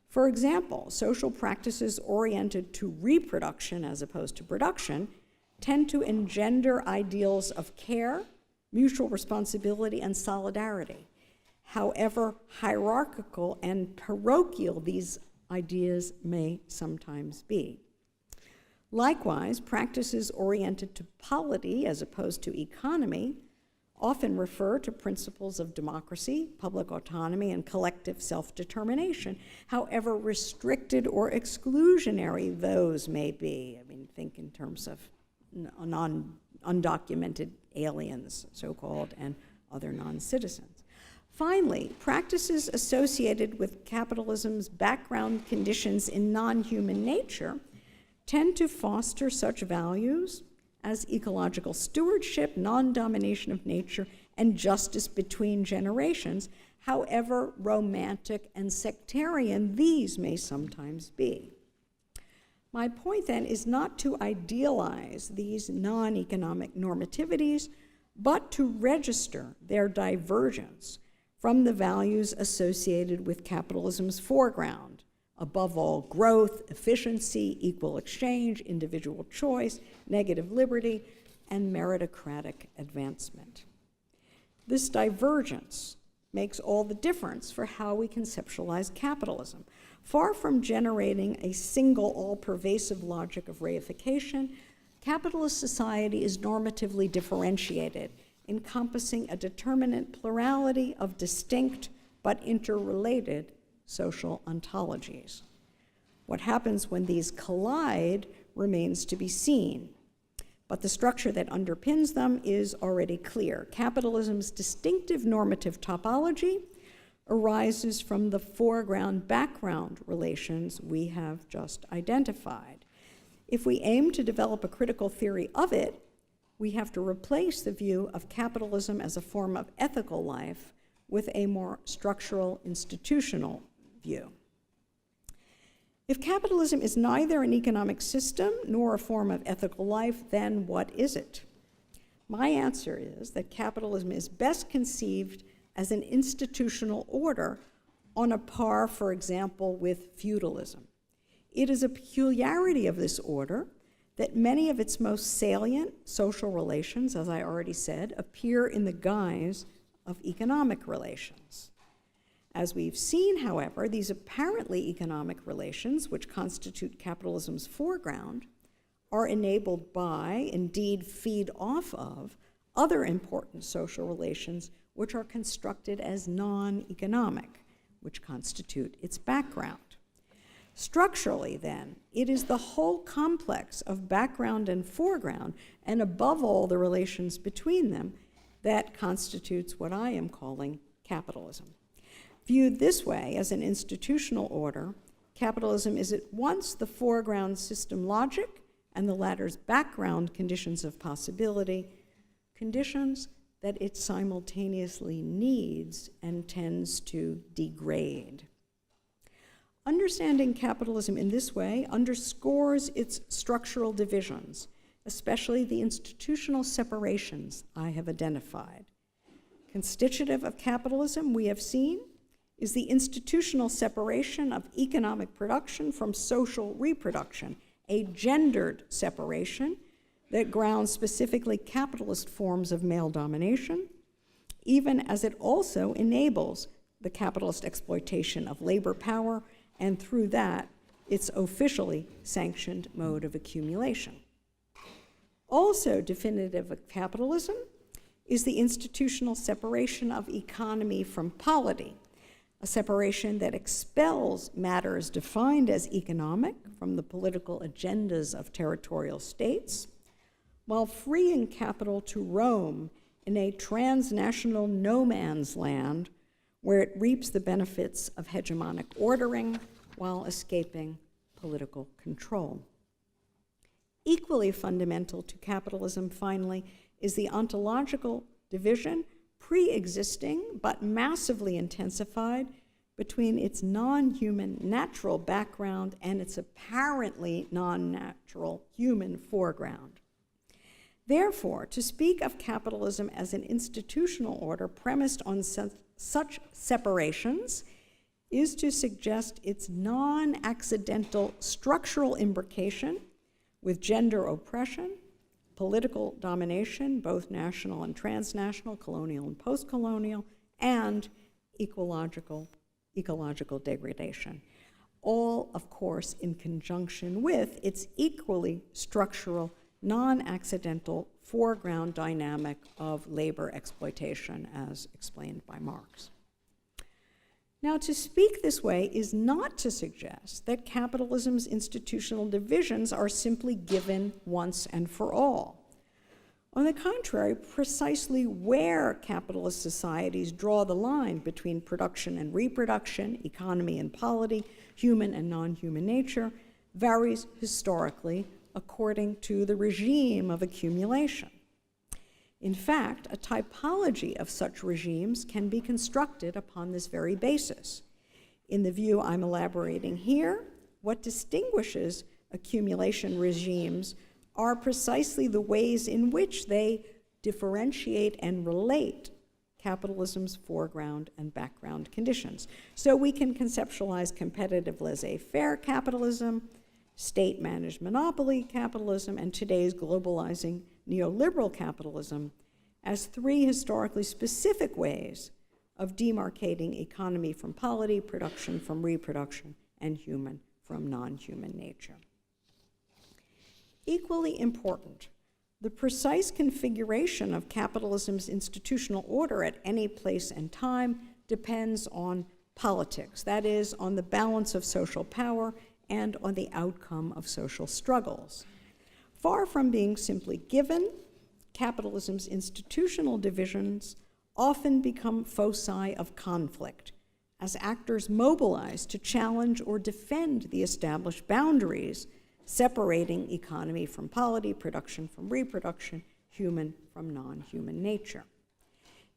For example, social practices oriented to reproduction as opposed to production tend to engender ideals of care, mutual responsibility, and solidarity. However hierarchical and parochial these ideas may sometimes be. Likewise, practices oriented to polity as opposed to economy often refer to principles of democracy, public autonomy, and collective self-determination, however restricted or exclusionary those may be. I mean, think in terms of undocumented aliens, so-called, and other non-citizens. Finally, practices associated with capitalism's background conditions in non-human nature tend to foster such values as ecological stewardship, non-domination of nature, and justice between generations, however romantic and sectarian these may sometimes be. My point then is not to idealize these non-economic normativities, but to register their divergence from the values associated with capitalism's foreground. Above all, growth, efficiency, equal exchange, individual choice, negative liberty, and meritocratic advancement. This divergence makes all the difference for how we conceptualize capitalism. Far from generating a single, all-pervasive logic of reification, capitalist society is normatively differentiated, encompassing a determinate plurality of distinct but interrelated social ontologies. What happens when these collide remains to be seen, but the structure that underpins them is already clear. Capitalism's distinctive normative topology arises from the foreground-background relations we have just identified. If we aim to develop a critical theory of it, we have to replace the view of capitalism as a form of ethical life with a more structural, institutional view. If capitalism is neither an economic system nor a form of ethical life, then what is it? My answer is that capitalism is best conceived as an institutional order on a par, for example, with feudalism. It is a peculiarity of this order that many of its most salient social relations, as I already said, appear in the guise of economic relations. As we've seen, however, these apparently economic relations, which constitute capitalism's foreground, are enabled by, indeed feed off of, other important social relations which are constructed as non-economic, which constitute its background. Structurally, then, it is the whole complex of background and foreground, and above all the relations between them, that constitutes what I am calling capitalism. Viewed this way, as an institutional order, capitalism is at once the foreground system logic and the latter's background conditions of possibility, conditions that it simultaneously needs and tends to degrade. Understanding capitalism in this way underscores its structural divisions especially the institutional separations I have identified. Constitutive of capitalism, we have seen, is the institutional separation of economic production from social reproduction, a gendered separation that grounds specifically capitalist forms of male domination, even as it also enables the capitalist exploitation of labor power, and through that, its officially sanctioned mode of accumulation. Also definitive of capitalism is the institutional separation of economy from polity, a separation that expels matters defined as economic from the political agendas of territorial states, while freeing capital to roam in a transnational no man's land where it reaps the benefits of hegemonic ordering while escaping political control. Equally fundamental to capitalism, finally, is the ontological division, pre-existing but massively intensified, between its non-human natural background and its apparently non-natural human foreground. Therefore, to speak of capitalism as an institutional order premised on such separations is to suggest its non-accidental structural imbrication with gender oppression, political domination, both national and transnational, colonial and post-colonial, and ecological degradation. All, of course, in conjunction with its equally structural, non-accidental foreground dynamic of labor exploitation, as explained by Marx. Now, to speak this way is not to suggest that capitalism's institutional divisions are simply given once and for all. On the contrary, precisely where capitalist societies draw the line between production and reproduction, economy and polity, human and non-human nature, varies historically according to the regime of accumulation. In fact, a typology of such regimes can be constructed upon this very basis. In the view I'm elaborating here, what distinguishes accumulation regimes are precisely the ways in which they differentiate and relate capitalism's foreground and background conditions. So we can conceptualize competitive laissez-faire capitalism, state-managed monopoly capitalism, and today's globalizing neoliberal capitalism as three historically specific ways of demarcating economy from polity, production from reproduction, and human from non-human nature. Equally important, the precise configuration of capitalism's institutional order at any place and time depends on politics, that is, on the balance of social power and on the outcome of social struggles. Far from being simply given, capitalism's institutional divisions often become foci of conflict as actors mobilize to challenge or defend the established boundaries separating economy from polity, production from reproduction, human from non-human nature.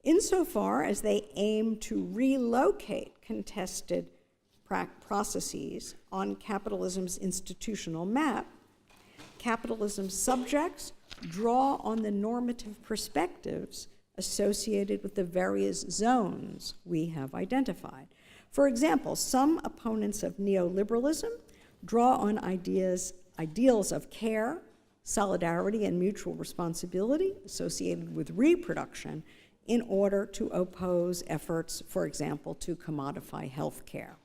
Insofar as they aim to relocate contested processes on capitalism's institutional map, capitalism's subjects draw on the normative perspectives associated with the various zones we have identified. For example, some opponents of neoliberalism draw on ideals of care, solidarity, and mutual responsibility associated with reproduction in order to oppose efforts, for example, to commodify health care.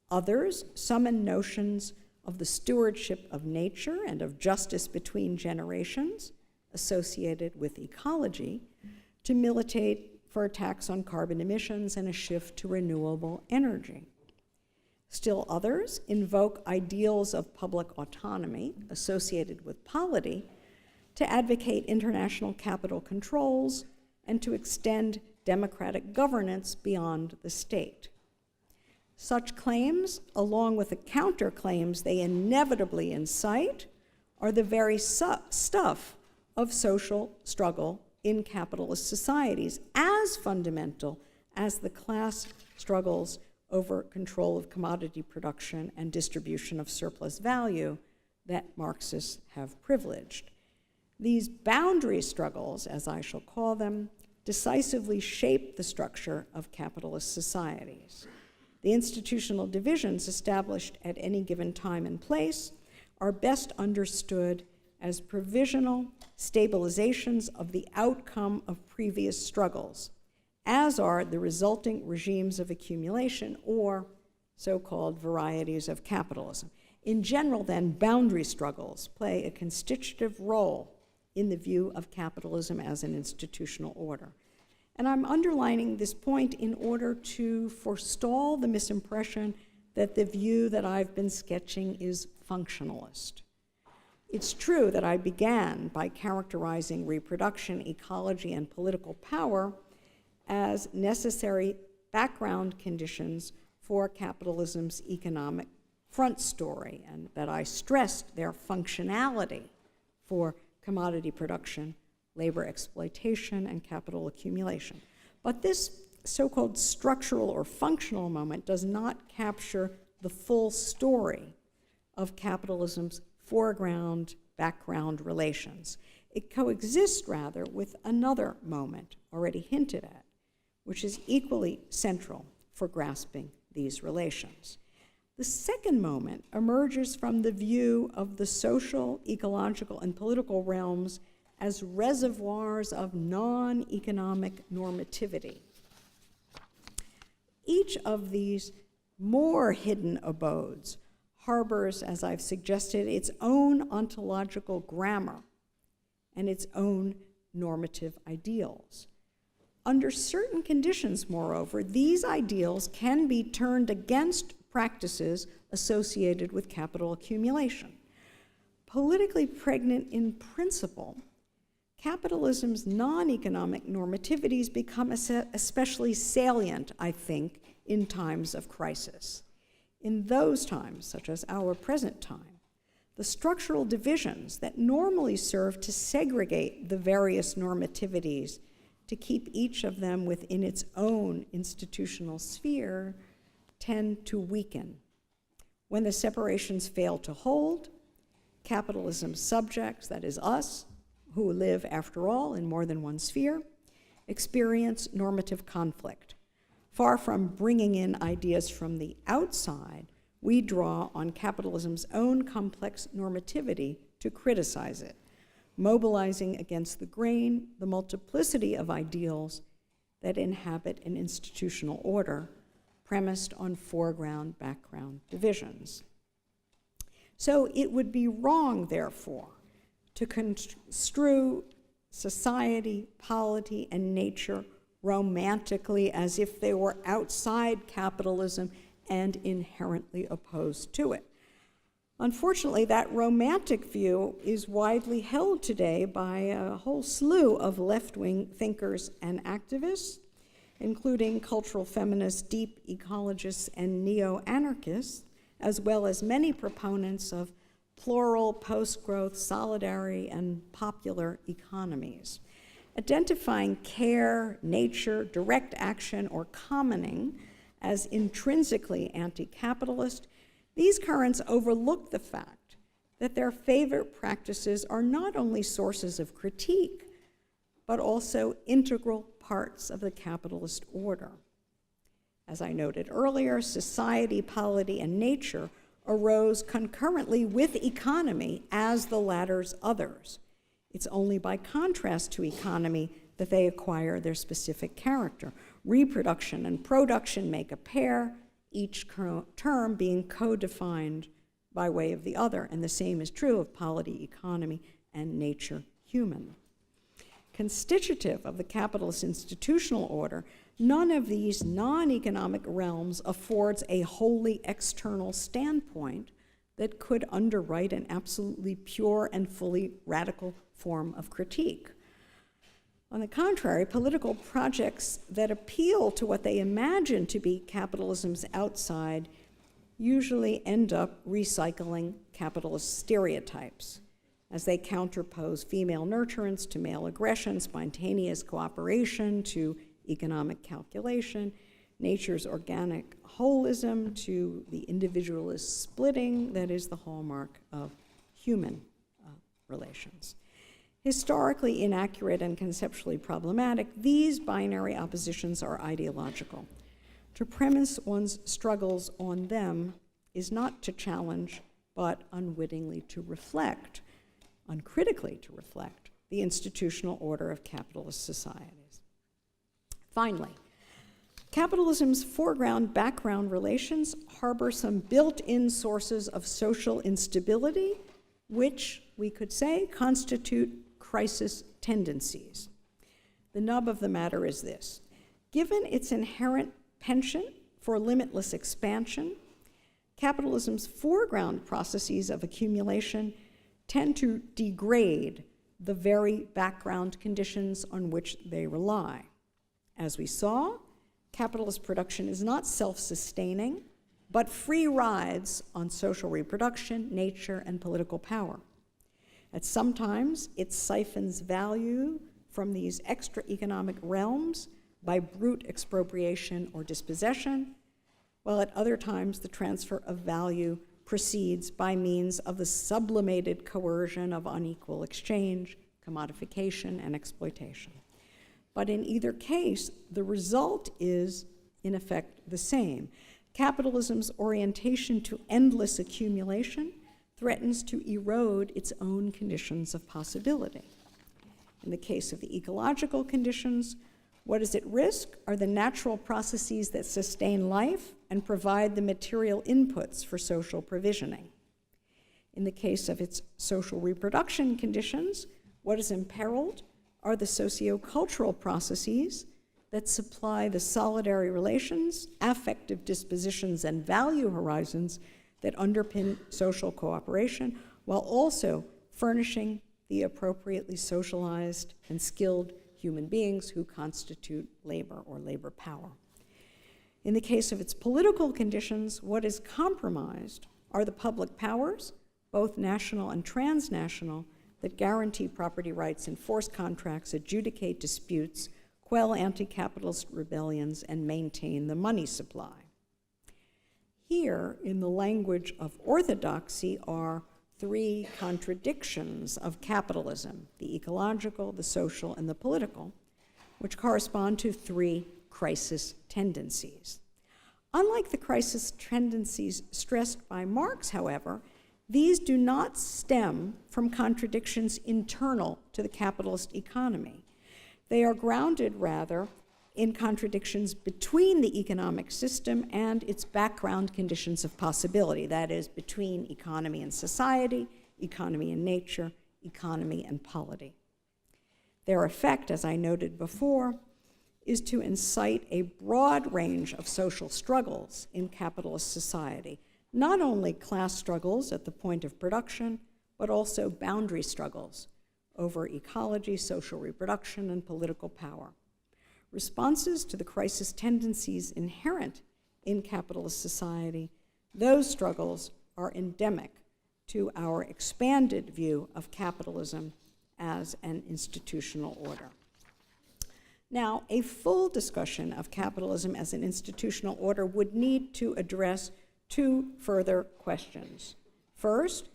Others summon notions of the stewardship of nature and of justice between generations associated with ecology to militate for attacks on carbon emissions and a shift to renewable energy. Still others invoke ideals of public autonomy associated with polity to advocate international capital controls and to extend democratic governance beyond the state. Such claims, along with the counterclaims they inevitably incite, are the very stuff of social struggle in capitalist societies, as fundamental as the class struggles over control of commodity production and distribution of surplus value that Marxists have privileged. These boundary struggles, as I shall call them, decisively shape the structure of capitalist societies. The institutional divisions established at any given time and place are best understood as provisional stabilizations of the outcome of previous struggles, as are the resulting regimes of accumulation or so-called varieties of capitalism. In general, then, boundary struggles play a constitutive role in the view of capitalism as an institutional order. And I'm underlining this point in order to forestall the misimpression that the view that I've been sketching is functionalist. It's true that I began by characterizing reproduction, ecology, and political power as necessary background conditions for capitalism's economic front story, and that I stressed their functionality for commodity production, labor exploitation, and capital accumulation. But this so-called structural or functional moment does not capture the full story of capitalism's foreground-background relations. It coexists, rather, with another moment already hinted at, which is equally central for grasping these relations. The second moment emerges from the view of the social, ecological, and political realms as reservoirs of non-economic normativity. Each of these more hidden abodes harbors, as I've suggested, its own ontological grammar and its own normative ideals. Under certain conditions, moreover, these ideals can be turned against practices associated with capital accumulation. Politically pregnant in principle, capitalism's non-economic normativities become especially salient, I think, in times of crisis. In those times, such as our present time, the structural divisions that normally serve to segregate the various normativities to keep each of them within its own institutional sphere tend to weaken. When the separations fail to hold, capitalism's subjects, that is us, who live, after all, in more than one sphere, experience normative conflict. Far from bringing in ideas from the outside, we draw on capitalism's own complex normativity to criticize it, mobilizing against the grain the multiplicity of ideals that inhabit an institutional order premised on foreground-background divisions. So it would be wrong, therefore, to construe society, polity, and nature romantically as if they were outside capitalism and inherently opposed to it. Unfortunately, that romantic view is widely held today by a whole slew of left-wing thinkers and activists, including cultural feminists, deep ecologists, and neo-anarchists, as well as many proponents of plural, post-growth, solidarity, and popular economies. Identifying care, nature, direct action, or commoning as intrinsically anti-capitalist, these currents overlook the fact that their favorite practices are not only sources of critique, but also integral parts of the capitalist order. As I noted earlier, society, polity, and nature arose concurrently with economy as the latter's others. It's only by contrast to economy that they acquire their specific character. Reproduction and production make a pair, each term being co-defined by way of the other, and the same is true of polity, economy, and nature, human. Constitutive of the capitalist institutional order, none of these non-economic realms affords a wholly external standpoint that could underwrite an absolutely pure and fully radical form of critique. On the contrary, political projects that appeal to what they imagine to be capitalism's outside usually end up recycling capitalist stereotypes as they counterpose female nurturance to male aggression, spontaneous cooperation to economic calculation, nature's organic holism to the individualist splitting that is the hallmark of human relations. Historically inaccurate and conceptually problematic, these binary oppositions are ideological. To premise one's struggles on them is not to challenge, but unwittingly to reflect, uncritically to reflect, the institutional order of capitalist societies. Finally, capitalism's foreground-background relations harbor some built-in sources of social instability, which, we could say, constitute crisis tendencies. The nub of the matter is this. Given its inherent penchant for limitless expansion, capitalism's foreground processes of accumulation tend to degrade the very background conditions on which they rely. As we saw, capitalist production is not self-sustaining, but free rides on social reproduction, nature, and political power. At sometimes, it siphons value from these extra economic realms by brute expropriation or dispossession, while at other times the transfer of value proceeds by means of the sublimated coercion of unequal exchange, commodification, and exploitation. But in either case, the result is, in effect, the same. Capitalism's orientation to endless accumulation threatens to erode its own conditions of possibility. In the case of the ecological conditions, what is at risk are the natural processes that sustain life and provide the material inputs for social provisioning. In the case of its social reproduction conditions, what is imperiled are the socio-cultural processes that supply the solidary relations, affective dispositions, and value horizons that underpin social cooperation, while also furnishing the appropriately socialized and skilled human beings who constitute labor or labor power. In the case of its political conditions, what is compromised are the public powers, both national and transnational, that guarantee property rights, enforce contracts, adjudicate disputes, quell anti-capitalist rebellions, and maintain the money supply. Here, in the language of orthodoxy, are three contradictions of capitalism: the ecological, the social, and the political, which correspond to three crisis tendencies. Unlike the crisis tendencies stressed by Marx, however, these do not stem from contradictions internal to the capitalist economy. They are grounded, rather, in contradictions between the economic system and its background conditions of possibility, that is, between economy and society, economy and nature, economy and polity. Their effect, as I noted before, is to incite a broad range of social struggles in capitalist society, not only class struggles at the point of production, but also boundary struggles over ecology, social reproduction, and political power. Responses to the crisis tendencies inherent in capitalist society, those struggles are endemic to our expanded view of capitalism as an institutional order. Now, a full discussion of capitalism as an institutional order would need to address two further questions. First,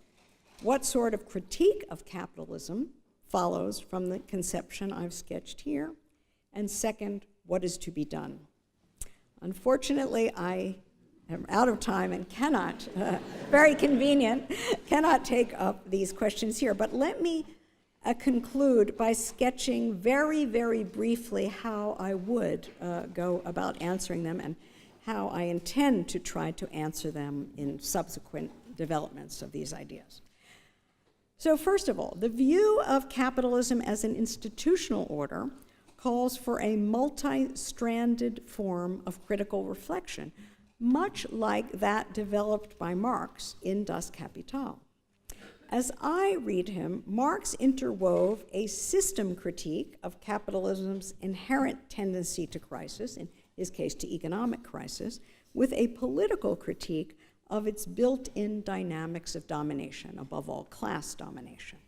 what sort of critique of capitalism follows from the conception I've sketched here? And second, what is to be done? Unfortunately, I am out of time and cannot, very convenient, cannot take up these questions here. But let me conclude by sketching very, very briefly how I would go about answering them and how I intend to try to answer them in subsequent developments of these ideas. So first of all, the view of capitalism as an institutional order calls for a multi-stranded form of critical reflection, much like that developed by Marx in Das Kapital. As I read him, Marx interwove a system critique of capitalism's inherent tendency to crisis, in his case to economic crisis, with a political critique of its built-in dynamics of domination, above all class domination.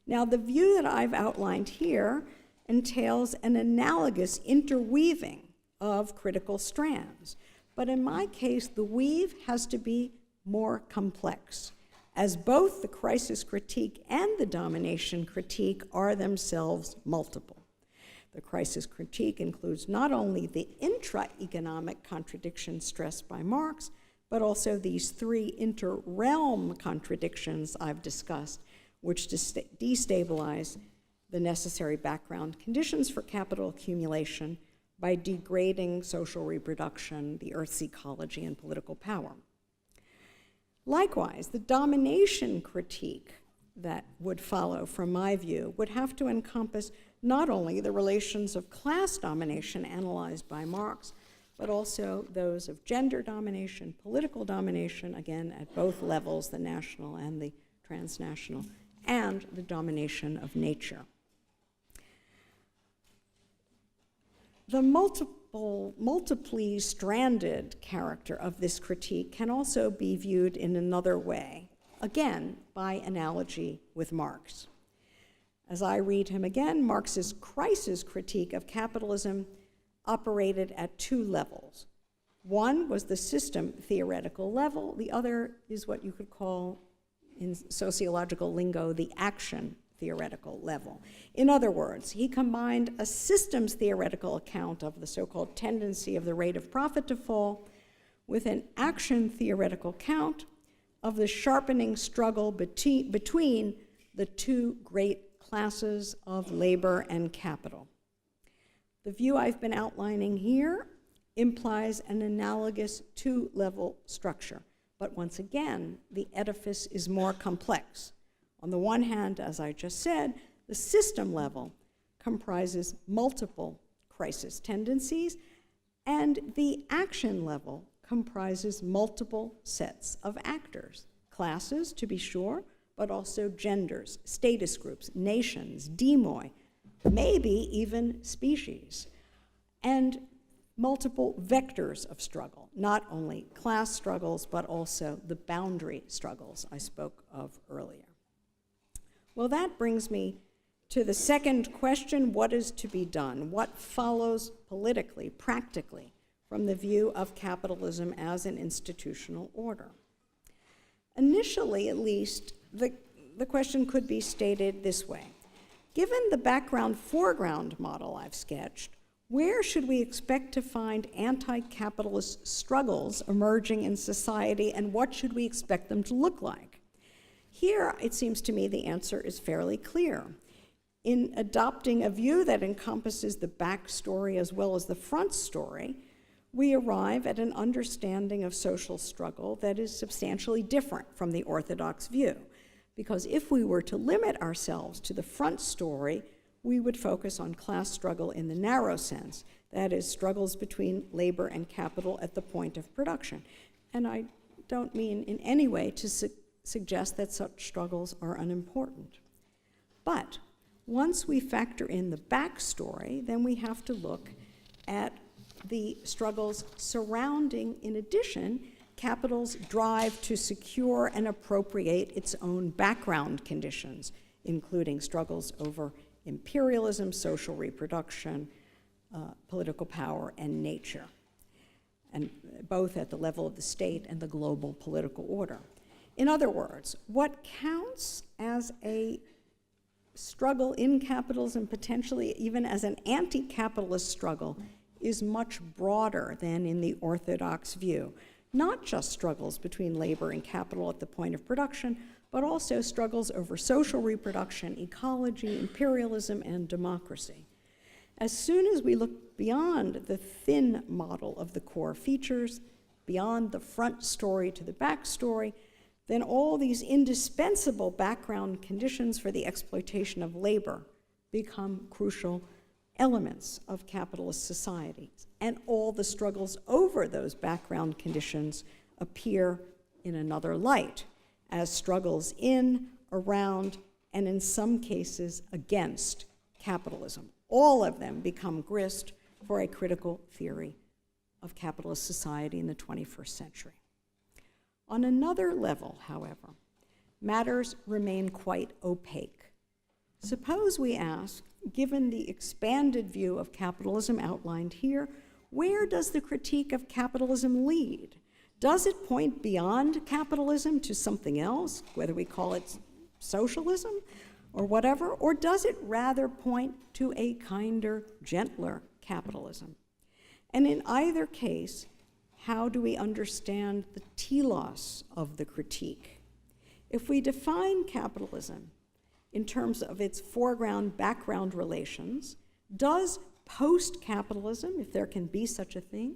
Now, the view that I've outlined here entails an analogous interweaving of critical strands. But in my case, the weave has to be more complex. as both the crisis critique and the domination critique are themselves multiple. The crisis critique includes not only the intra-economic contradictions stressed by Marx, but also these three inter-realm contradictions I've discussed, which destabilize the necessary background conditions for capital accumulation by degrading social reproduction, the Earth's ecology, and political power. Likewise, the domination critique that would follow, from my view, would have to encompass not only the relations of class domination analyzed by Marx, but also those of gender domination, political domination, again, at both levels, the national and the transnational, and the domination of nature. The multiply stranded character of this critique can also be viewed in another way, again, by analogy with Marx. As I read him again, Marx's crisis critique of capitalism operated at two levels. One was the system theoretical level. The other is what you could call, in sociological lingo, the action theoretical level. In other words, he combined a systems theoretical account of the so-called tendency of the rate of profit to fall with an action theoretical count of the sharpening struggle between the two great classes of labor and capital. The view I've been outlining here implies an analogous two-level structure, but once again, the edifice is more complex. On the one hand, as I just said, the system level comprises multiple crisis tendencies, and the action level comprises multiple sets of actors, classes, to be sure, but also genders, status groups, nations, demoi, maybe even species, and multiple vectors of struggle, not only class struggles, but also the boundary struggles I spoke of earlier. Well, that brings me to the second question: what is to be done? What follows politically, practically, from the view of capitalism as an institutional order? Initially, at least, the question could be stated this way. Given the background-foreground model I've sketched, where should we expect to find anti-capitalist struggles emerging in society, and what should we expect them to look like? Here, it seems to me the answer is fairly clear. In adopting a view that encompasses the backstory as well as the front story, we arrive at an understanding of social struggle that is substantially different from the orthodox view. Because if we were to limit ourselves to the front story, we would focus on class struggle in the narrow sense, that is, struggles between labor and capital at the point of production. And I don't mean in any way to suggest that such struggles are unimportant. But once we factor in the backstory, then we have to look at the struggles surrounding, in addition, capital's drive to secure and appropriate its own background conditions, including struggles over imperialism, social reproduction, political power, and nature, and both at the level of the state and the global political order. In other words, what counts as a struggle in capitalism, potentially even as an anti-capitalist struggle, is much broader than in the orthodox view. Not just struggles between labor and capital at the point of production, but also struggles over social reproduction, ecology, imperialism, and democracy. As soon as we look beyond the thin model of the core features, beyond the front story to the back story, then all these indispensable background conditions for the exploitation of labor become crucial elements of capitalist societies. And all the struggles over those background conditions appear in another light, as struggles in, around, and in some cases against capitalism. All of them become grist for a critical theory of capitalist society in the 21st century. On another level, however, matters remain quite opaque. Suppose we ask, given the expanded view of capitalism outlined here, where does the critique of capitalism lead? Does it point beyond capitalism to something else, whether we call it socialism or whatever, or does it rather point to a kinder, gentler capitalism? And in either case, how do we understand the telos of the critique? If we define capitalism in terms of its foreground-background relations, does post-capitalism, if there can be such a thing,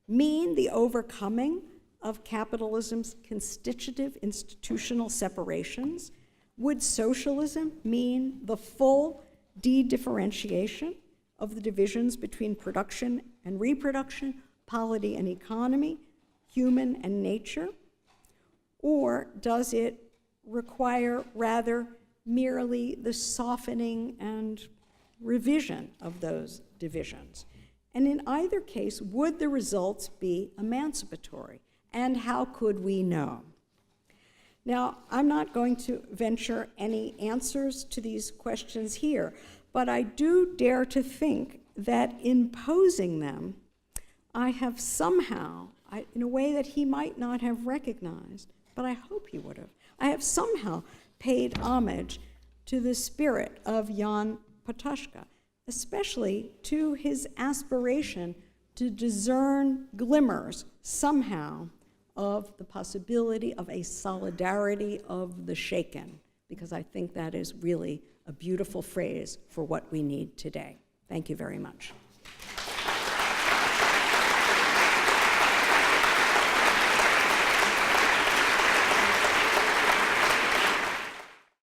mean the overcoming of capitalism's constitutive institutional separations? Would socialism mean the full de-differentiation of the divisions between production and reproduction, polity and economy, human and nature? Or does it require rather merely the softening and revision of those divisions? And in either case, would the results be emancipatory? And how could we know? Now, I'm not going to venture any answers to these questions here, but I do dare to think that in posing them, I have somehow, in a way that he might not have recognized, but I hope he would have, I have somehow paid homage to the spirit of Jan Patočka, especially to his aspiration to discern glimmers somehow of the possibility of a solidarity of the shaken, because I think that is really a beautiful phrase for what we need today. Thank you very much.